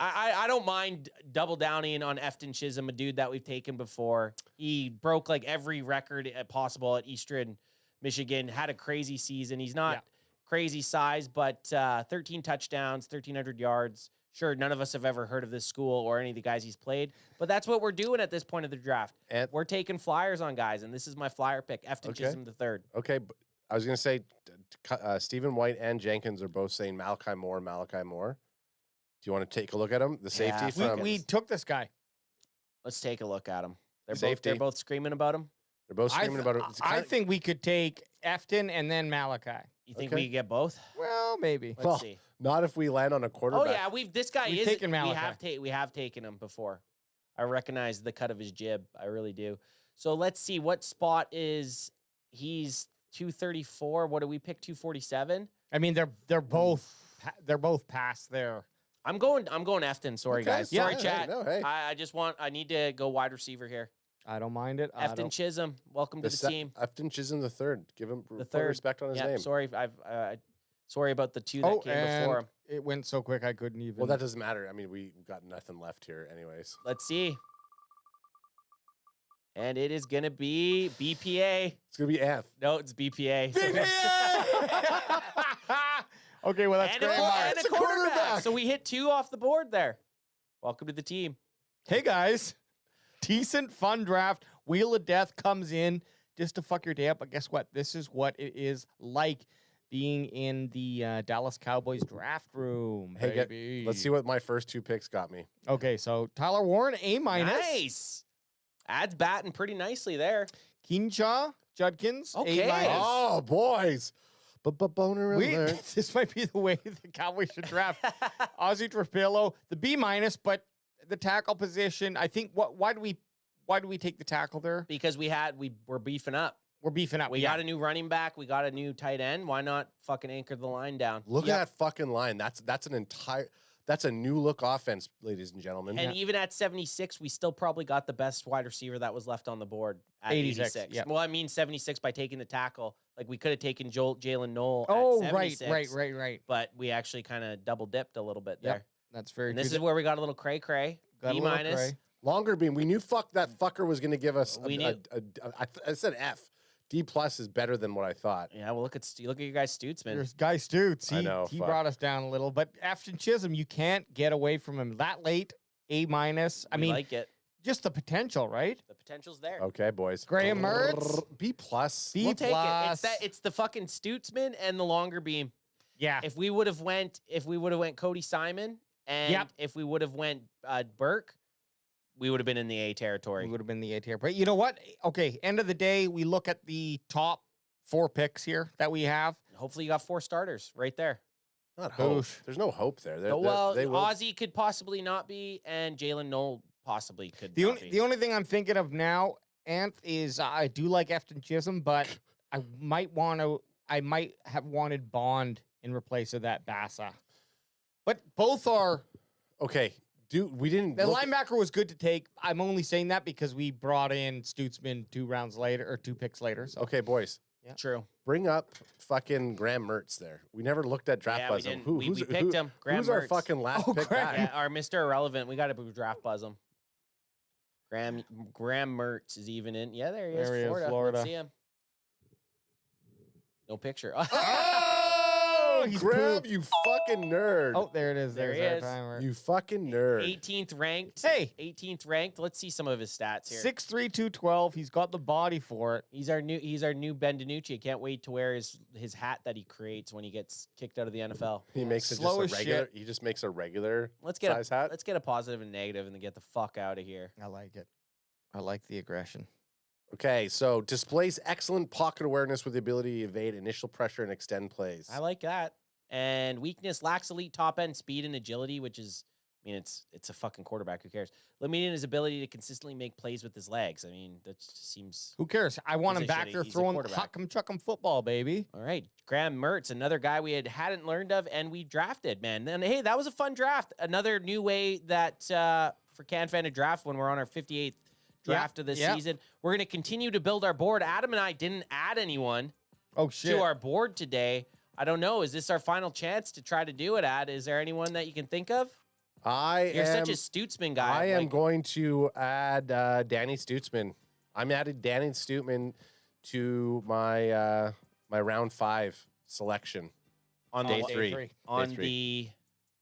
I don't mind double downing on Efton Chisholm, a dude that we've taken before. He broke like every record possible at Eastern Michigan, had a crazy season. He's not crazy size, but 13 touchdowns, 1,300 yards. Sure, none of us have ever heard of this school or any of the guys he's played, but that's what we're doing at this point of the draft. We're taking flyers on guys, and this is my flyer pick, Efton Chisholm III. Okay, but I was going to say Stephen White and Jenkins are both saying Malachi Moore. Do you want to take a look at him? The safety from... We took this guy. Let's take a look at him. Safety. They're both screaming about him? They're both screaming about him. I think we could take Efton and then Malachi. You think we could get both? Well, maybe. Let's see. Not if we land on a quarterback. Oh, yeah, we've taken Malachi. We have taken him before. I recognize the cut of his jib. I really do. So let's see. What spot is... He's 234. What do we pick? 247? I mean, they're both past there. I'm going Efton. Sorry, guys. Yeah, Sorry, chat. no, hey. I need to go wide receiver here. I don't mind it. Efton Chisholm, welcome to the team. Efton Chisholm the third. Give him The put third. respect on his Yeah, name. sorry, sorry about the two that came before him. It went so quick I couldn't even. Well, that doesn't matter. I mean, we got nothing left here, anyways. Let's see. And it is gonna be BPA. It's gonna be F. No, it's BPA. Okay, well that's and great. a quarterback. So we hit 2 off the board there. Welcome to the team. Hey guys, decent fun draft. Wheel of Death comes in just to fuck your day up. But guess what? This is what it is like being in the Dallas Cowboys draft room. Hey, baby. let's see what my first 2 picks got me. Okay, so Tyler Warren, A-. Nice. Ad's batting pretty nicely there. Keenshaw, Judkins, Okay. A-. Oh, boys. Boner alert. This might be the way the Cowboys should draft. Ozzie Trapillo, the B-, but the tackle position, I think, why do we take the tackle there? Because we're beefing up. We're beefing up. We got a new running back. We got a new tight end. Why not fucking anchor the line down? Look at that fucking line. That's a new look offense, ladies and gentlemen. And even at 76, we still probably got the best wide receiver that was left on the board at 86. Yep. Well, I mean 76 by taking the tackle. Like we could have taken Jalen Noel Oh, at 76. right. But we actually kind of double dipped a little bit there. That's very And true. this is where we got a little cray-cray. Got a B-. little cray. Longer beam. We knew that fucker was going to give us. We knew. I said F. D+ is better than what I thought. Yeah, well, look at your guy Stutzman. There's Guy Stutz. I know, He fuck. brought us down a little, but Afton Chisholm, you can't get away from him that late. A-. I We mean, like it. just the potential, right? The potential's there. Okay, boys. Graham Mertz, B+. B+. We'll take it. It's the fucking Stutzman and the longer beam. Yeah. If we would have went Cody Simon and if we would have went Burke, we would have been in the A territory. We would have been the A tier. But you know what? Okay, end of the day, we look at the top 4 picks here that we have. Hopefully, you got 4 starters right there. Not hope. Boosh. There's no hope there. Well, they will- Ozzie could possibly not be, and Jalen Noel possibly could The not only be. the only thing I'm thinking of now, Ant, is I do like Afton Chisholm, but I might have wanted Bond in replace of that Bassa. But both are. Okay, dude, we didn't. The look- linebacker was good to take. I'm only saying that because we brought in Stutzman 2 picks later. So. Okay, boys. True. Bring up fucking Graham Mertz there. We never looked at draft Yeah, we buzz him. didn't. We picked him. Graham Who's our Mertz. fucking last pick Graham. back? Yeah, our Mr. Irrelevant. We got to draft buzz him. Graham Mertz is even in. Yeah, there he is. There he is, Florida. Let's see him. No picture. Oh, he's Graham, pooped. you fucking nerd. Oh, there it is. There There's he our is. timer. You fucking nerd. 18th ranked. Hey. 18th ranked. Let's see some of his stats here. 6'3", 212. He's got the body for it. He's our new Ben DiNucci. I can't wait to wear his hat that he creates when he gets kicked out of the NFL. He makes it Slow just as a regular. shit. He just makes a regular Let's get size hat. Let's get a positive and negative and then get the fuck out of here. I like it. I like the aggression. Okay, so displays excellent pocket awareness with the ability to evade initial pressure and extend plays. I like that. And weakness, lacks elite top end speed and agility, which is, I mean, it's a fucking quarterback. Who cares? Limiting his ability to consistently make plays with his legs. I mean, that just seems. Who cares? I want him He's a back shitty- there he's a throwing quarterback. huck'em chuck'em football, baby. All right. Graham Mertz, another guy we hadn't learned of and we drafted, man. And hey, that was a fun draft. Another new way that for CanFan to draft when we're on our 58th draft of this season. We're going to continue to build our board. Adam and I didn't add anyone Oh, shit. to our board today. I don't know. Is this our final chance to try to do it, Ad? Is there anyone that you can think of? You're such a Stutzman guy. I am going to add Danny Stutzman. I'm adding Danny Stutzman to my my round 5 selection on day the three. on Day three. the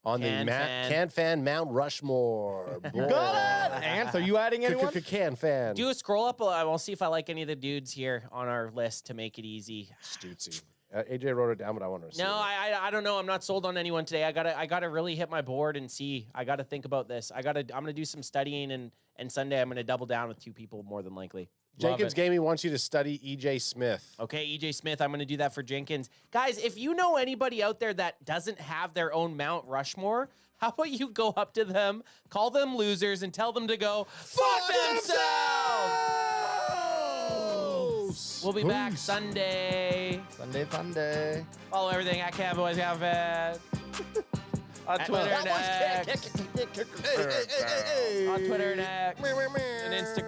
on the CanFan Mount Rushmore. You got it. Ant, are you adding anyone? CanFan. do a scroll up. I'll see if I like any of the dudes here on our list to make it easy. Stutzy. AJ wrote it down, but I want to see No, it. I don't know. I'm not sold on anyone today. I gotta really hit my board and see. I gotta think about this. I'm gonna do some studying and Sunday I'm gonna double down with 2 people more than likely. Jenkins Gaming wants you to study EJ Smith. Okay, EJ Smith, I'm going to do that for Jenkins. Guys, if you know anybody out there that doesn't have their own Mount Rushmore, how about you go up to them, call them losers, and tell them to go fuck themselves! We'll be back Sunday. Sunday fun day. Follow everything at Cowboys Outfit. On Twitter and X. On Twitter and X. And Instagram.